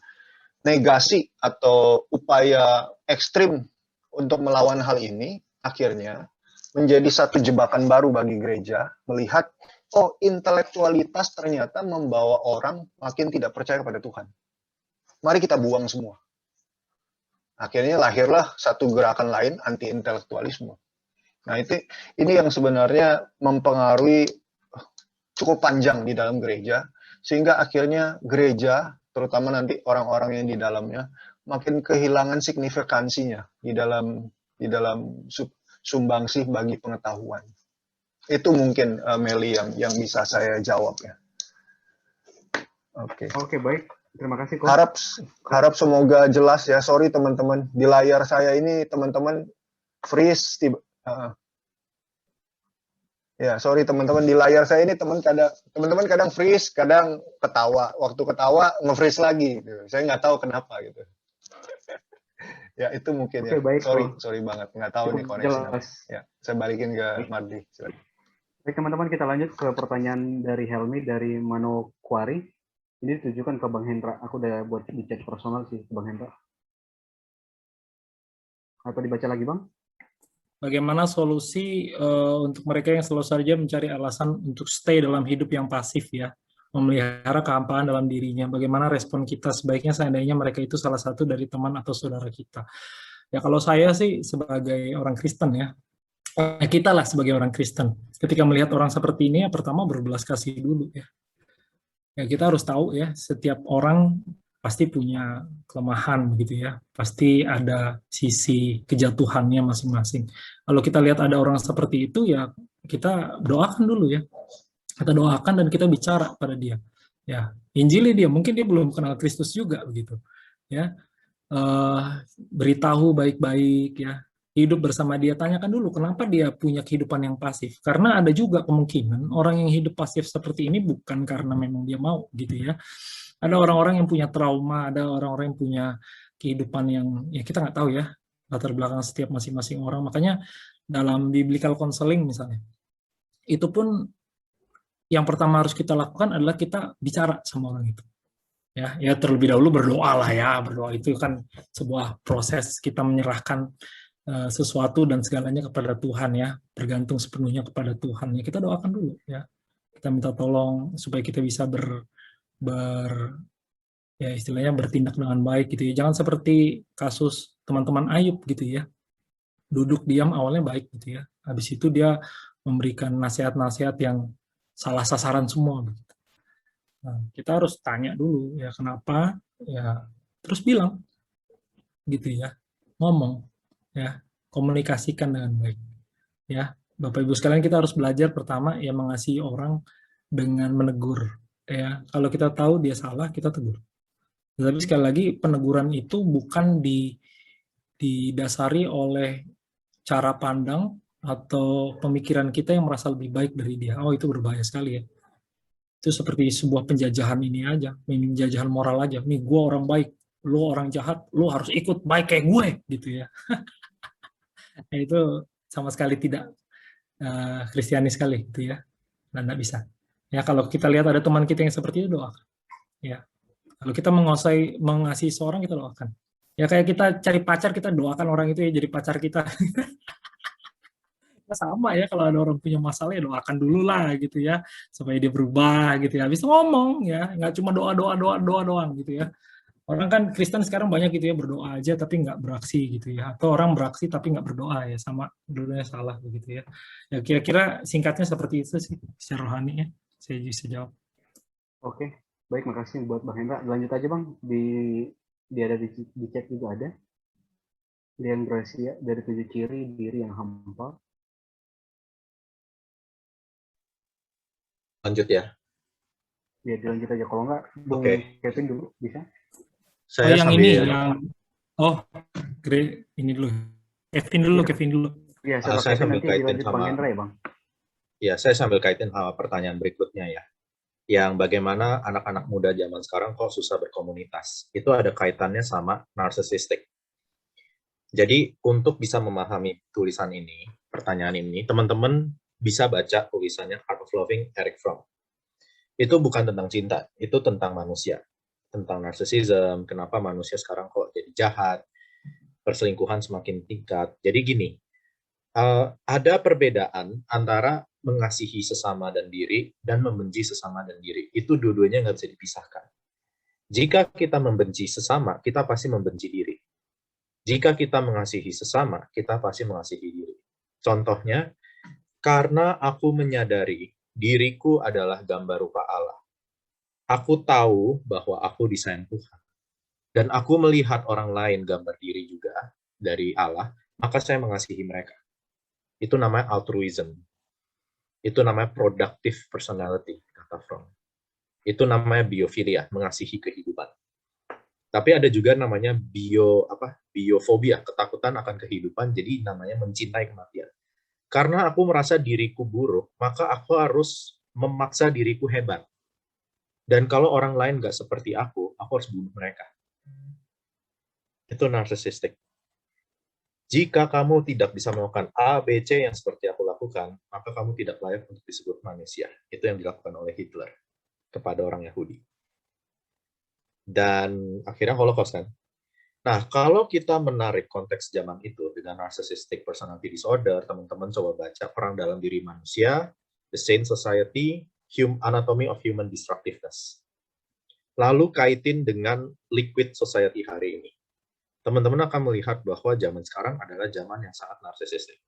negasi atau upaya ekstrim untuk melawan hal ini akhirnya menjadi satu jebakan baru bagi gereja, melihat, oh intelektualitas ternyata membawa orang makin tidak percaya pada Tuhan. Mari kita buang semua. Akhirnya lahirlah satu gerakan lain, anti-intelektualisme. Nah ini yang sebenarnya mempengaruhi cukup panjang di dalam gereja, sehingga akhirnya gereja, terutama nanti orang-orang yang di dalamnya, makin kehilangan signifikansinya di dalam sumbangsih bagi pengetahuan. Itu mungkin Meli yang bisa saya jawab ya. Oke, baik. Terima kasih kok. Harap semoga jelas ya. Sorry teman-teman, di layar saya ini teman-teman freeze ya, sorry teman-teman, di layar saya ini teman-teman kadang freeze, kadang ketawa. Waktu ketawa nge-freeze lagi gitu. Saya nggak tahu kenapa gitu. Ya itu mungkin ya. Baik, sorry banget, nggak tahu nih koneksinya. Ya, saya balikin ke Mardi. Baik teman-teman, kita lanjut ke pertanyaan dari Helmi dari Manokwari. Ini ditujukan ke Bang Hendra. Aku udah buat di chat personal sih ke Bang Hendra. Atau dibaca lagi Bang? Bagaimana solusi untuk mereka yang selalu saja mencari alasan untuk stay dalam hidup yang pasif ya, memelihara kehampaan dalam dirinya. Bagaimana respon kita sebaiknya seandainya mereka itu salah satu dari teman atau saudara kita. Ya kalau saya sih sebagai orang Kristen ya, kita lah sebagai orang Kristen, ketika melihat orang seperti ini ya pertama berbelas kasih dulu ya. Ya kita harus tahu ya, setiap orang pasti punya kelemahan gitu ya, pasti ada sisi kejatuhannya masing-masing. Kalau kita lihat ada orang seperti itu ya kita doakan dulu ya, kita doakan dan kita bicara pada dia. Ya, injili dia, mungkin dia belum kenal Kristus juga begitu. Ya, beritahu baik-baik ya, hidup bersama dia, tanyakan dulu kenapa dia punya kehidupan yang pasif. Karena ada juga kemungkinan orang yang hidup pasif seperti ini bukan karena memang dia mau gitu ya. Ada orang-orang yang punya trauma, ada orang-orang yang punya kehidupan yang ya kita nggak tahu ya latar belakang setiap masing-masing orang. Makanya dalam biblical counseling misalnya, itu pun yang pertama harus kita lakukan adalah kita bicara sama orang itu. Ya terlebih dahulu berdoa lah ya, berdoa itu kan sebuah proses kita menyerahkan sesuatu dan segalanya kepada Tuhan ya, bergantung sepenuhnya kepada Tuhan ya, kita doakan dulu ya, kita minta tolong supaya kita bisa ya istilahnya bertindak dengan baik gitu ya, jangan seperti kasus teman-teman Ayub gitu ya, duduk diam awalnya baik gitu ya, habis itu dia memberikan nasihat-nasihat yang salah sasaran semua gitu. Nah, kita harus tanya dulu ya kenapa ya, terus bilang gitu ya, ngomong ya, komunikasikan dengan baik ya. Bapak Ibu sekalian, kita harus belajar pertama ya mengasihi orang dengan menegur ya. Kalau kita tahu dia salah, kita tegur. Tapi sekali lagi peneguran itu bukan didasari oleh cara pandang atau pemikiran kita yang merasa lebih baik dari dia. Oh, itu berbahaya sekali ya. Itu seperti sebuah penjajahan ini aja, penjajahan moral aja. Nih gue orang baik, lu orang jahat, lu harus ikut baik kayak gue gitu ya. Nah, itu sama sekali tidak Kristiani sekali gitu ya. Dan tidak bisa. Ya kalau kita lihat ada teman kita yang seperti itu, doakan. Ya. Kalau kita mengasihi seorang, kita doakan. Ya kayak kita cari pacar, kita doakan orang itu ya jadi pacar kita. Sama ya, kalau ada orang punya masalah ya doakan dulu lah gitu ya, supaya dia berubah gitu ya. Habis itu ngomong ya, nggak cuma doa doang gitu ya. Orang kan Kristen sekarang banyak gitu ya, berdoa aja tapi nggak beraksi gitu ya. Atau orang beraksi tapi nggak berdoa ya, sama dulunya salah begitu ya. Ya kira-kira singkatnya seperti itu sih secara rohani ya. Saya bisa jawab. Oke, baik, makasih buat Bang Hendra. Lanjut aja Bang, ada di chat juga ada. Lian Gracia dari 7 ciri diri yang hampa. Lanjut ya. Ya dilanjut aja, kalau nggak Bung Kevin dulu bisa. Saya yang sambil... ini yang ini dulu. Kevin dulu. Iya, saya sambil kaitin sama Bang Hendra ya, Bang. Ya, saya sambil kaitin sama pertanyaan berikutnya ya. Yang bagaimana anak-anak muda zaman sekarang kok susah berkomunitas. Itu ada kaitannya sama narcissistic. Jadi untuk bisa memahami tulisan ini, pertanyaan ini, teman-teman bisa baca tulisannya Art of Loving Erich Fromm. Itu bukan tentang cinta, itu tentang manusia. Tentang narcissism, kenapa manusia sekarang kok jadi jahat, perselingkuhan semakin tingkat. Jadi gini, ada perbedaan antara mengasihi sesama dan diri dan membenci sesama dan diri. Itu dua-duanya nggak bisa dipisahkan. Jika kita membenci sesama, kita pasti membenci diri. Jika kita mengasihi sesama, kita pasti mengasihi diri. Contohnya, karena aku menyadari diriku adalah gambar rupa Allah. Aku tahu bahwa aku disayang Tuhan. Dan aku melihat orang lain gambar diri juga dari Allah, maka saya mengasihi mereka. Itu namanya altruism. Itu namanya productive personality, kata Fromm. Itu namanya biofilia, mengasihi kehidupan. Tapi ada juga namanya biofobia, ketakutan akan kehidupan, jadi namanya mencintai kematian. Karena aku merasa diriku buruk, maka aku harus memaksa diriku hebat. Dan kalau orang lain nggak seperti aku harus bunuh mereka. Itu narcissistic. Jika kamu tidak bisa melakukan A, B, C yang seperti aku lakukan, lakukan, maka kamu tidak layak untuk disebut manusia. Itu yang dilakukan oleh Hitler kepada orang Yahudi. Dan akhirnya Holocaust kan. Nah, kalau kita menarik konteks zaman itu dengan narcissistic personality disorder, teman-teman coba baca Perang Dalam Diri Manusia, The Sane Society, Anatomy of Human Destructiveness. Lalu kaitin dengan liquid society hari ini. Teman-teman akan melihat bahwa zaman sekarang adalah zaman yang sangat narsisistik.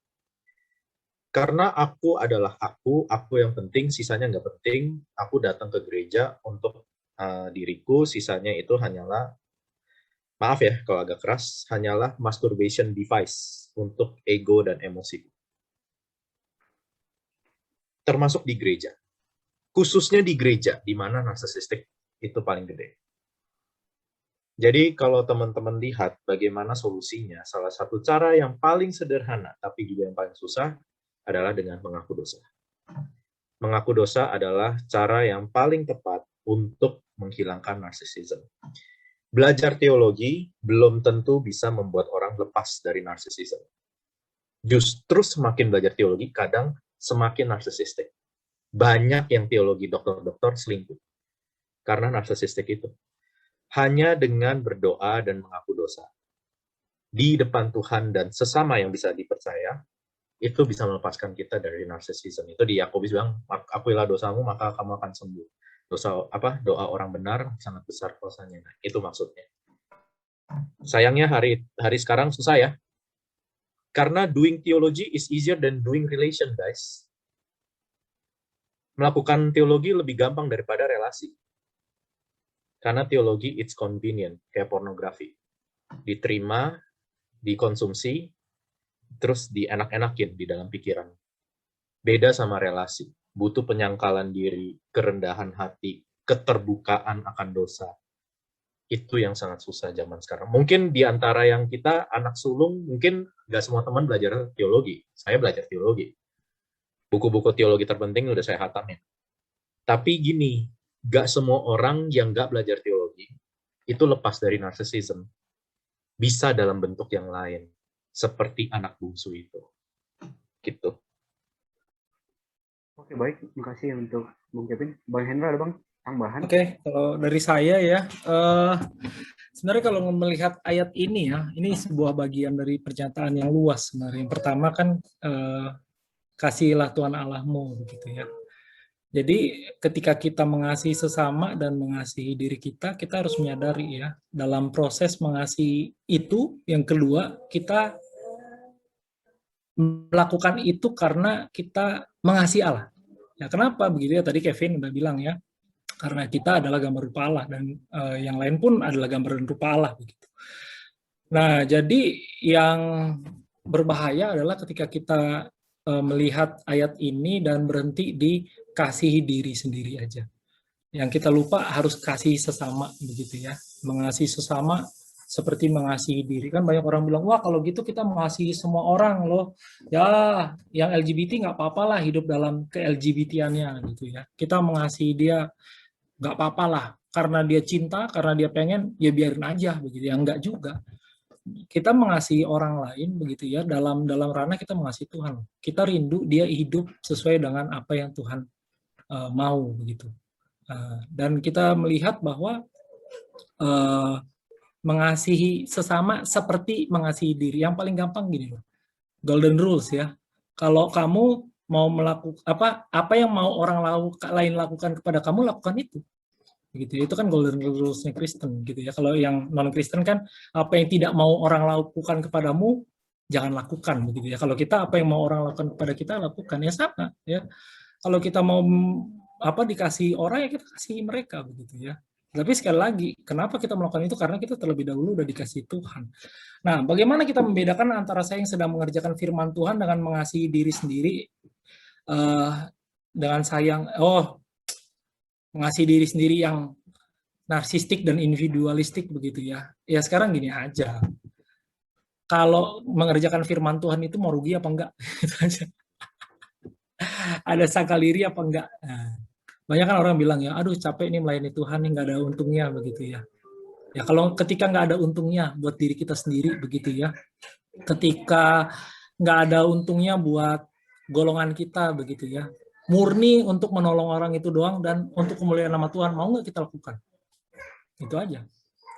Karena aku adalah aku yang penting, sisanya nggak penting, aku datang ke gereja untuk diriku, sisanya itu hanyalah, maaf ya kalau agak keras, hanyalah masturbation device untuk ego dan emosi. Termasuk di gereja. Khususnya di gereja, di mana narsisistik itu paling gede. Jadi kalau teman-teman lihat bagaimana solusinya, salah satu cara yang paling sederhana, tapi juga yang paling susah, adalah dengan mengaku dosa. Mengaku dosa adalah cara yang paling tepat untuk menghilangkan narsisisme. Belajar teologi belum tentu bisa membuat orang lepas dari narsisisme. Justru semakin belajar teologi, kadang semakin narsisistik. Banyak yang teologi dokter-dokter selingkuh karena narsisistik itu. Hanya dengan berdoa dan mengaku dosa di depan Tuhan dan sesama yang bisa dipercaya, itu bisa melepaskan kita dari narsisisme. Itu di Yakobus bilang, akuilah dosamu maka kamu akan sembuh. Doa orang benar sangat besar kuasanya. Nah, itu maksudnya. Sayangnya hari sekarang susah ya. Karena doing theology is easier than doing relation, guys. Melakukan teologi lebih gampang daripada relasi. Karena teologi it's convenient, kayak pornografi. Diterima, dikonsumsi, terus dienak-enakin di dalam pikiran. Beda sama relasi. Butuh penyangkalan diri, kerendahan hati, keterbukaan akan dosa. Itu yang sangat susah zaman sekarang. Mungkin di antara yang kita, anak sulung, mungkin nggak semua teman belajar teologi. Saya belajar teologi. Buku-buku teologi terpenting udah saya hatamin. Tapi gini, nggak semua orang yang nggak belajar teologi, itu lepas dari narsisisme. Bisa dalam bentuk yang lain. Seperti anak bungsu itu. Gitu. Oke, baik. Terima kasih untuk Bung Kevin. Bang Hendra ada Bang tambahan? Oke, kalau dari saya ya, sebenarnya kalau melihat ayat ini ya, ini sebuah bagian dari pernyataan yang luas sebenarnya. Yang pertama kan, kasihilah Tuhan Allahmu, begitu ya. Jadi ketika kita mengasihi sesama dan mengasihi diri kita harus menyadari ya, dalam proses mengasihi itu, yang kedua, kita melakukan itu karena kita mengasihi Allah. Ya, kenapa begitu ya? Tadi Kevin udah bilang ya, karena kita adalah gambar rupa Allah dan yang lain pun adalah gambar rupa Allah begitu. Nah, jadi yang berbahaya adalah ketika kita melihat ayat ini dan berhenti di kasihi diri sendiri aja. Yang kita lupa harus kasih sesama begitu ya. Mengasihi sesama seperti mengasihi diri. Kan banyak orang bilang, wah kalau gitu kita mengasihi semua orang loh. Ya, yang LGBT nggak apa-apa lah hidup dalam ke-LGBT-annya gitu ya. Kita mengasihi dia nggak apa-apa lah. Karena dia cinta, karena dia pengen, ya biarin aja begitu ya. Enggak juga. Kita mengasihi orang lain begitu ya, dalam ranah kita mengasihi Tuhan. Kita rindu dia hidup sesuai dengan apa yang Tuhan mau begitu. Dan kita melihat bahwa mengasihi sesama seperti mengasihi diri. Yang paling gampang gini loh, golden rules ya. Kalau kamu mau melakukan apa yang mau orang lain lakukan kepada kamu, lakukan itu. Gitu. Itu kan golden rules-nya Kristen gitu ya. Kalau yang non Kristen kan apa yang tidak mau orang lakukan kepadamu jangan lakukan begitu ya. Kalau kita apa yang mau orang lakukan kepada kita lakukan, ya sama ya. Kalau kita mau dikasih orang, ya kita kasih mereka begitu ya. Tapi sekali lagi, kenapa kita melakukan itu? Karena kita terlebih dahulu udah dikasih Tuhan. Nah, bagaimana kita membedakan antara saya yang sedang mengerjakan firman Tuhan dengan mengasihi diri sendiri dengan sayang, mengasihi diri sendiri yang narsistik dan individualistik begitu ya. Ya sekarang gini aja. Kalau mengerjakan firman Tuhan itu mau rugi apa enggak? Itu aja. Ada sangkal diri apa enggak? Nah, banyak kan orang bilang ya, aduh capek nih melayani Tuhan nih, nggak ada untungnya begitu ya. Ya kalau ketika nggak ada untungnya buat diri kita sendiri begitu ya. Ketika nggak ada untungnya buat golongan kita begitu ya, murni untuk menolong orang itu doang dan untuk kemuliaan nama Tuhan, mau nggak kita lakukan? Itu aja.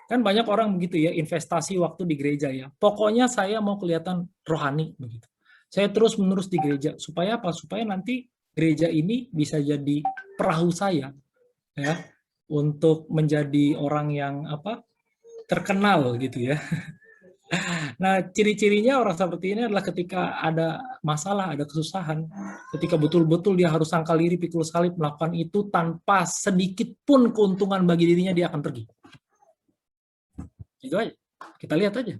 Kan banyak orang begitu ya, investasi waktu di gereja ya. Pokoknya saya mau kelihatan rohani begitu. Saya terus-menerus di gereja supaya apa? Supaya nanti gereja ini bisa jadi perahu saya ya untuk menjadi orang yang terkenal gitu ya. Nah, ciri-cirinya orang seperti ini adalah ketika ada masalah, ada kesusahan, ketika betul-betul dia harus sangkal diri, pikul salib, melakukan itu tanpa sedikit pun keuntungan bagi dirinya, dia akan pergi. Itu aja. Kita lihat aja.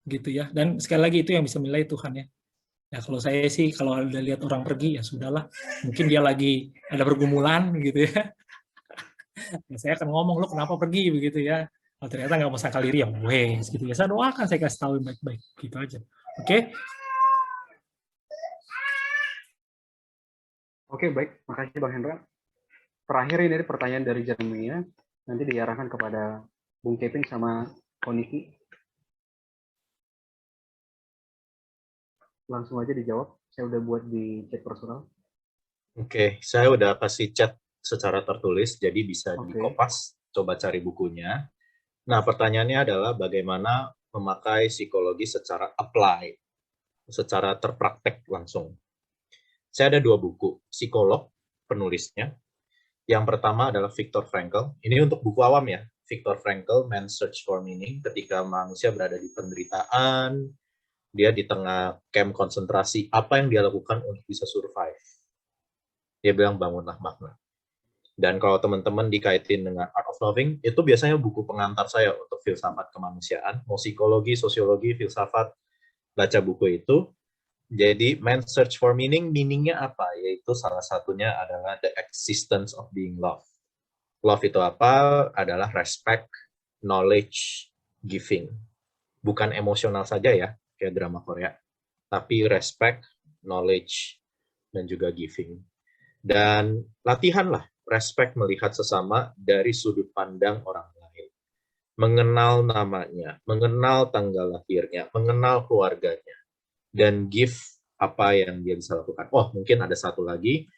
Gitu ya. Dan sekali lagi itu yang bisa menilai Tuhan ya. Ya kalau saya sih, kalau ada lihat orang pergi, ya sudahlah. Mungkin dia lagi ada pergumulan gitu ya. Ya saya akan ngomong, lo kenapa pergi begitu ya. Kalau ternyata nggak mau sangkal diri, ya wes gitu ya. Saya doakan, saya kasih tahu baik-baik. Gitu aja. Oke? Oke, baik. Makasih Bang Hendra. Terakhir ini pertanyaan dari Jeremia. Nanti diarahkan kepada Bung Kevin sama Koniki. Langsung aja dijawab. Saya udah buat di chat personal. Oke, saya udah kasih chat secara tertulis, jadi bisa dikopas, coba cari bukunya. Nah, pertanyaannya adalah bagaimana memakai psikologi secara apply, secara terpraktek langsung. Saya ada 2 buku, psikolog, penulisnya. Yang pertama adalah Viktor Frankl. Ini untuk buku awam ya. Viktor Frankl, Man's Search for Meaning, ketika manusia berada di penderitaan, dia di tengah camp konsentrasi, apa yang dia lakukan untuk bisa survive? Dia bilang bangunlah makna. Dan kalau teman-teman dikaitin dengan Art of Loving, itu biasanya buku pengantar saya untuk filsafat kemanusiaan, mau psikologi, sosiologi, filsafat, baca buku itu. Jadi Man's Search for Meaning, meaningnya apa? Yaitu salah satunya adalah the existence of being loved. Love itu apa? Adalah respect, knowledge, giving. Bukan emosional saja ya, kayak drama Korea, tapi respect, knowledge, dan juga giving. Dan latihanlah respect melihat sesama dari sudut pandang orang lain. Mengenal namanya, mengenal tanggal lahirnya, mengenal keluarganya, dan give apa yang dia bisa lakukan. Oh, mungkin ada satu lagi.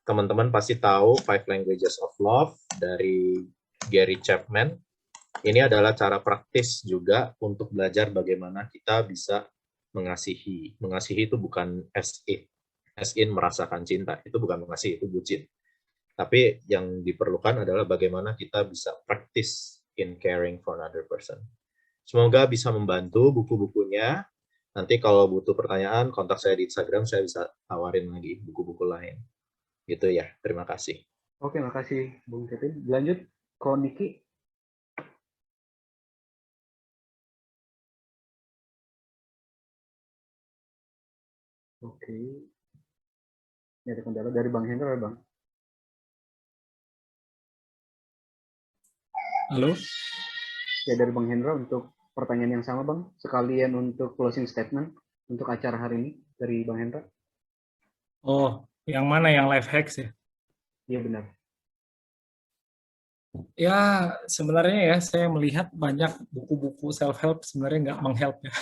Teman-teman pasti tahu 5 Languages of Love dari Gary Chapman. Ini adalah cara praktis juga untuk belajar bagaimana kita bisa mengasihi. Mengasihi itu bukan as in merasakan cinta. Itu bukan mengasihi, itu bucin. Tapi yang diperlukan adalah bagaimana kita bisa practice in caring for another person. Semoga bisa membantu buku-bukunya. Nanti kalau butuh pertanyaan, kontak saya di Instagram, saya bisa tawarin lagi buku-buku lain. Gitu ya, terima kasih. Oke, makasih Bung Kevin. Lanjut, Koniki. Oke. Ini ada kendala dari Bang Hendra, Bang. Halo? Ya, dari Bang Hendra untuk pertanyaan yang sama, Bang. Sekalian untuk closing statement untuk acara hari ini dari Bang Hendra. Oh, yang mana? Yang life hacks ya? Iya, benar. Ya, sebenarnya ya, saya melihat banyak buku-buku self-help sebenarnya nggak meng-help ya.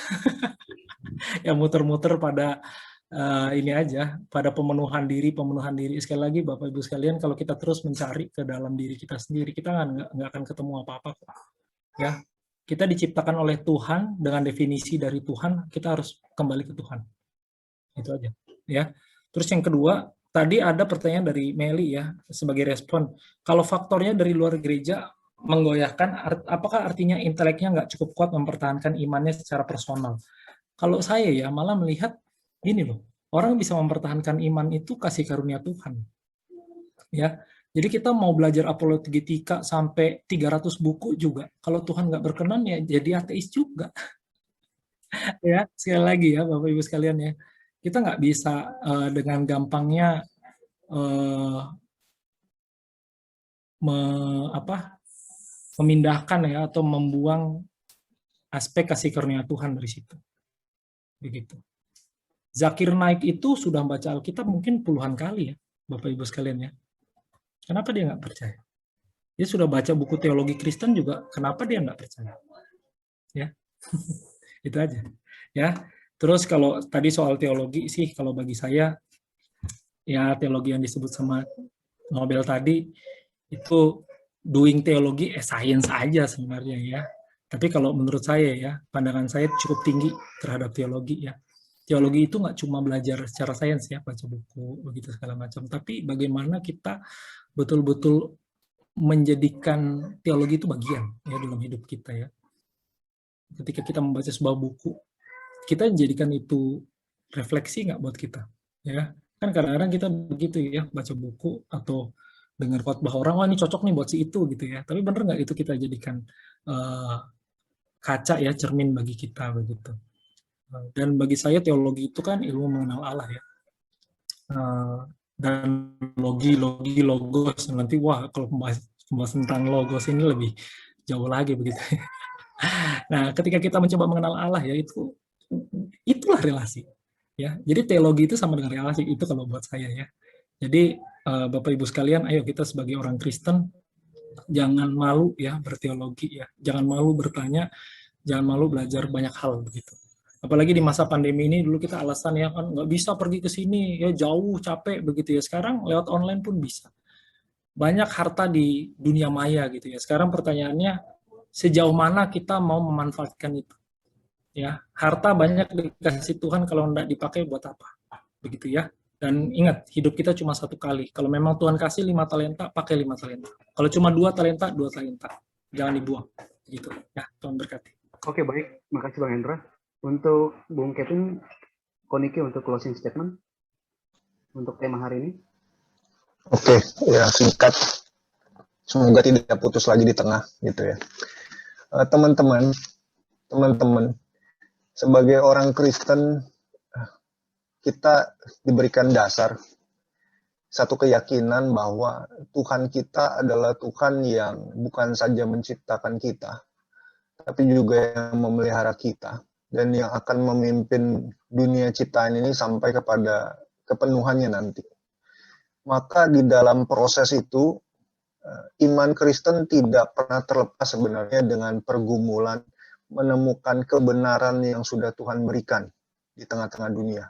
Yang muter-muter pada ini aja, pada pemenuhan diri. Sekali lagi, Bapak Ibu sekalian, kalau kita terus mencari ke dalam diri kita sendiri, kita nggak akan ketemu apa-apa. Ya, kita diciptakan oleh Tuhan dengan definisi dari Tuhan, kita harus kembali ke Tuhan. Itu aja. Ya. Terus yang kedua, tadi ada pertanyaan dari Meli ya, sebagai respon. Kalau faktornya dari luar gereja menggoyahkan, apakah artinya inteleknya nggak cukup kuat mempertahankan imannya secara personal? Kalau saya ya malah melihat gini loh, orang bisa mempertahankan iman itu kasih karunia Tuhan. Ya, jadi kita mau belajar apologetika sampai 300 buku juga, kalau Tuhan nggak berkenan ya jadi ateis juga. Ya, sekali lagi ya Bapak Ibu sekalian ya, kita nggak bisa dengan gampangnya memindahkan ya atau membuang aspek kasih karunia Tuhan dari situ. Begitu. Zakir Naik itu sudah baca Alkitab mungkin puluhan kali ya, Bapak Ibu sekalian ya. Kenapa dia nggak percaya? Dia sudah baca buku teologi Kristen juga, kenapa dia nggak percaya? Ya, itu aja. Ya. Terus kalau tadi soal teologi sih, kalau bagi saya ya teologi yang disebut sama Nobel tadi itu doing teologi science aja sebenarnya ya. Tapi kalau menurut saya ya, pandangan saya cukup tinggi terhadap teologi ya. Teologi itu nggak cuma belajar secara sains ya, baca buku begitu segala macam, tapi bagaimana kita betul-betul menjadikan teologi itu bagian ya dalam hidup kita ya. Ketika kita membaca sebuah buku, kita jadikan itu refleksi nggak buat kita ya. Kan kadang-kadang kita begitu ya, baca buku atau dengar khotbah orang, wah ini cocok nih buat si itu gitu ya. Tapi bener nggak itu kita jadikan kaca ya, cermin bagi kita begitu. Dan bagi saya teologi itu kan ilmu mengenal Allah ya. Dan logos nanti wah kalau membahas tentang logos ini lebih jauh lagi begitu. Nah, ketika kita mencoba mengenal Allah ya itulah relasi ya. Jadi teologi itu sama dengan relasi itu kalau buat saya ya. Jadi Bapak Ibu sekalian, ayo kita sebagai orang Kristen jangan malu ya berteologi ya. Jangan malu bertanya, jangan malu belajar banyak hal begitu. Apalagi di masa pandemi ini dulu kita alasan ya kan nggak bisa pergi ke sini ya jauh capek begitu ya. Sekarang lewat online pun bisa. Banyak harta di dunia maya gitu ya. Sekarang pertanyaannya sejauh mana kita mau memanfaatkan itu? Ya, harta banyak dikasih Tuhan kalau tidak dipakai buat apa? Begitu ya. Dan ingat, hidup kita cuma satu kali. Kalau memang Tuhan kasih 5 talenta, pakai 5 talenta. Kalau cuma 2 talenta, 2 talenta. Jangan dibuang. Gitu. Ya, Tuhan berkati. Oke, baik. Makasih Bang Hendra. Untuk Bung Kevin, Koniki untuk closing statement untuk tema hari ini. Oke, ya singkat. Semoga tidak putus lagi di tengah gitu ya. Teman-teman, sebagai orang Kristen kita diberikan dasar satu keyakinan bahwa Tuhan kita adalah Tuhan yang bukan saja menciptakan kita, tapi juga yang memelihara kita dan yang akan memimpin dunia ciptaan ini sampai kepada kepenuhannya nanti. Maka di dalam proses itu, iman Kristen tidak pernah terlepas sebenarnya dengan pergumulan menemukan kebenaran yang sudah Tuhan berikan di tengah-tengah dunia.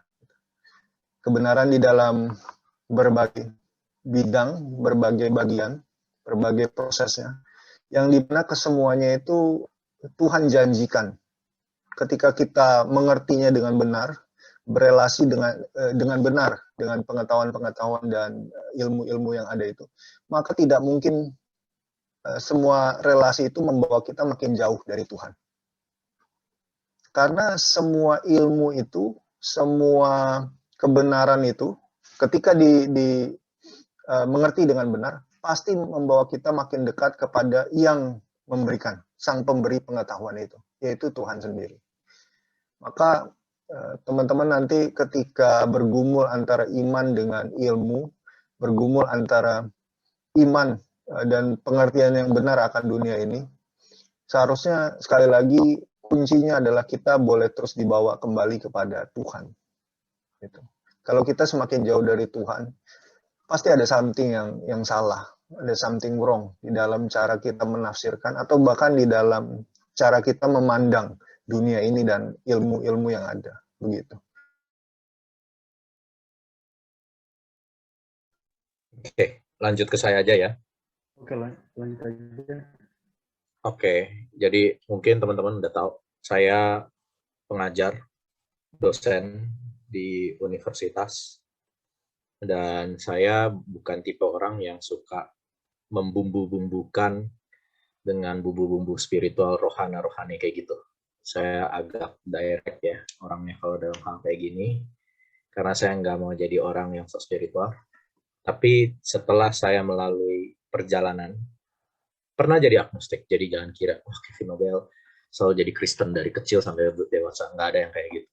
Kebenaran di dalam berbagai bidang, berbagai bagian, berbagai prosesnya, yang dimana kesemuanya itu Tuhan janjikan. Ketika kita mengertinya dengan benar, berelasi dengan benar, dengan pengetahuan-pengetahuan dan ilmu-ilmu yang ada itu, maka tidak mungkin semua relasi itu membawa kita makin jauh dari Tuhan. Karena semua ilmu itu, semua kebenaran itu, ketika mengerti dengan benar, pasti membawa kita makin dekat kepada yang memberikan, sang pemberi pengetahuan itu, yaitu Tuhan sendiri. Maka teman-teman nanti ketika bergumul antara iman dengan ilmu, bergumul antara iman dan pengertian yang benar akan dunia ini, seharusnya sekali lagi kuncinya adalah kita boleh terus dibawa kembali kepada Tuhan. Gitu. Kalau kita semakin jauh dari Tuhan, pasti ada something yang salah, ada something wrong di dalam cara kita menafsirkan atau bahkan di dalam cara kita memandang dunia ini dan ilmu-ilmu yang ada, begitu. Oke, lanjut ke saya aja ya. Oke, lanjut aja. Oke, jadi mungkin teman-teman udah tahu, saya pengajar, dosen di universitas, dan saya bukan tipe orang yang suka membumbu-bumbukan dengan bumbu-bumbu spiritual rohani kayak gitu. Saya agak direct ya orangnya kalau dalam hal kayak gini, karena saya nggak mau jadi orang yang so spiritual. Tapi setelah saya melalui perjalanan, pernah jadi agnostik, jadi jangan kira, wah Kevin Nobel selalu jadi Kristen dari kecil sampai dewasa, nggak ada yang kayak gitu.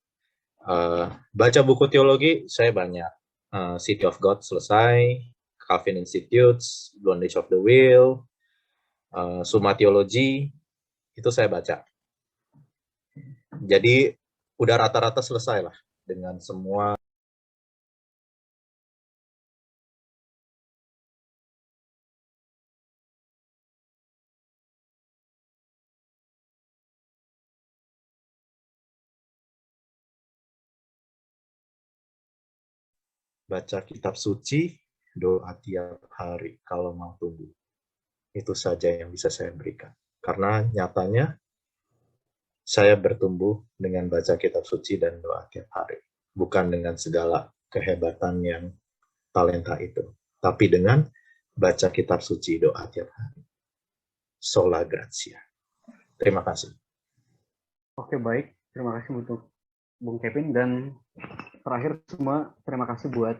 Baca buku teologi, saya banyak. City of God selesai, Calvin Institutes, Bondage of the Will, Summa Theology, itu saya baca. Jadi udah rata-rata selesai lah dengan semua. baca kitab suci, doa tiap hari kalau mau tumbuh. Itu saja yang bisa saya berikan. Karena nyatanya saya bertumbuh dengan baca kitab suci dan doa tiap hari. Bukan dengan segala kehebatan yang talenta itu. Tapi dengan baca kitab suci, doa tiap hari. Sola Gratia. Terima kasih. Oke, baik. Terima kasih untuk Bung Kevin. Dan terakhir semua, terima kasih buat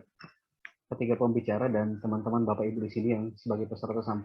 ketiga pembicara dan teman-teman Bapak Ibu di sini yang sebagai peserta sampai